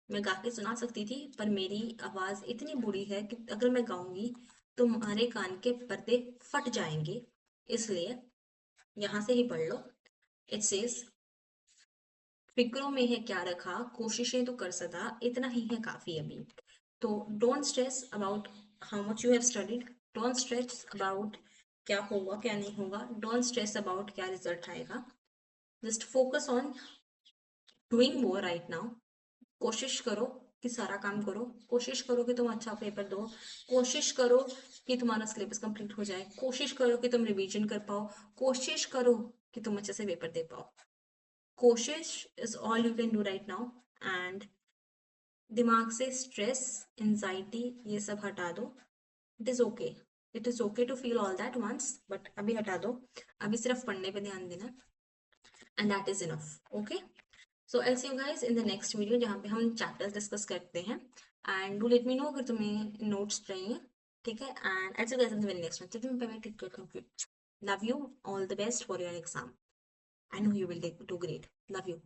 मैं गा के सुना सकती थी, पर मेरी आवाज इतनी बुरी है कि अगर मैं गाऊंगी तो तुम्हारे कान के पर्दे फट जाएंगे। इसलिए यहां से ही पढ़ लो। इट सेज, फिक्रों में है क्या रखा, कोशिशें तो कर सदा, इतना ही है काफी अभी। तो don't stress about how much you have studied, don't stress about क्या होगा क्या नहीं होगा, डोंट स्ट्रेस अबाउट क्या रिजल्ट आएगा। Just focus on doing more right now. कोशिश करो कि सारा काम करो, कोशिश करो कि तुम अच्छा पेपर दो, कोशिश करो कि तुम्हारा सिलेबस कंप्लीट हो जाए, कोशिश करो कि तुम रिवीजन कर पाओ, कोशिश करो कि तुम अच्छे से पेपर दे पाओ। कोशिश is all you can do right now. And दिमाग से स्ट्रेस, एंजाइटी ये सब हटा दो। It is okay, it is okay to feel all that once, but अभी हटा दो। अभी सिर्फ पढ़ने पे ध्यान देना, and that is enough. Okay, so I see you guys in the next video, जहाँ पे हम चैप्टर्स डिस्कस करते हैं। And do let me know अगर तुम्हें नोट्स चाहिए। ठीक है, and I see you guys in the very next one. Love you, all the best for your exam. I know you will do great. Love you.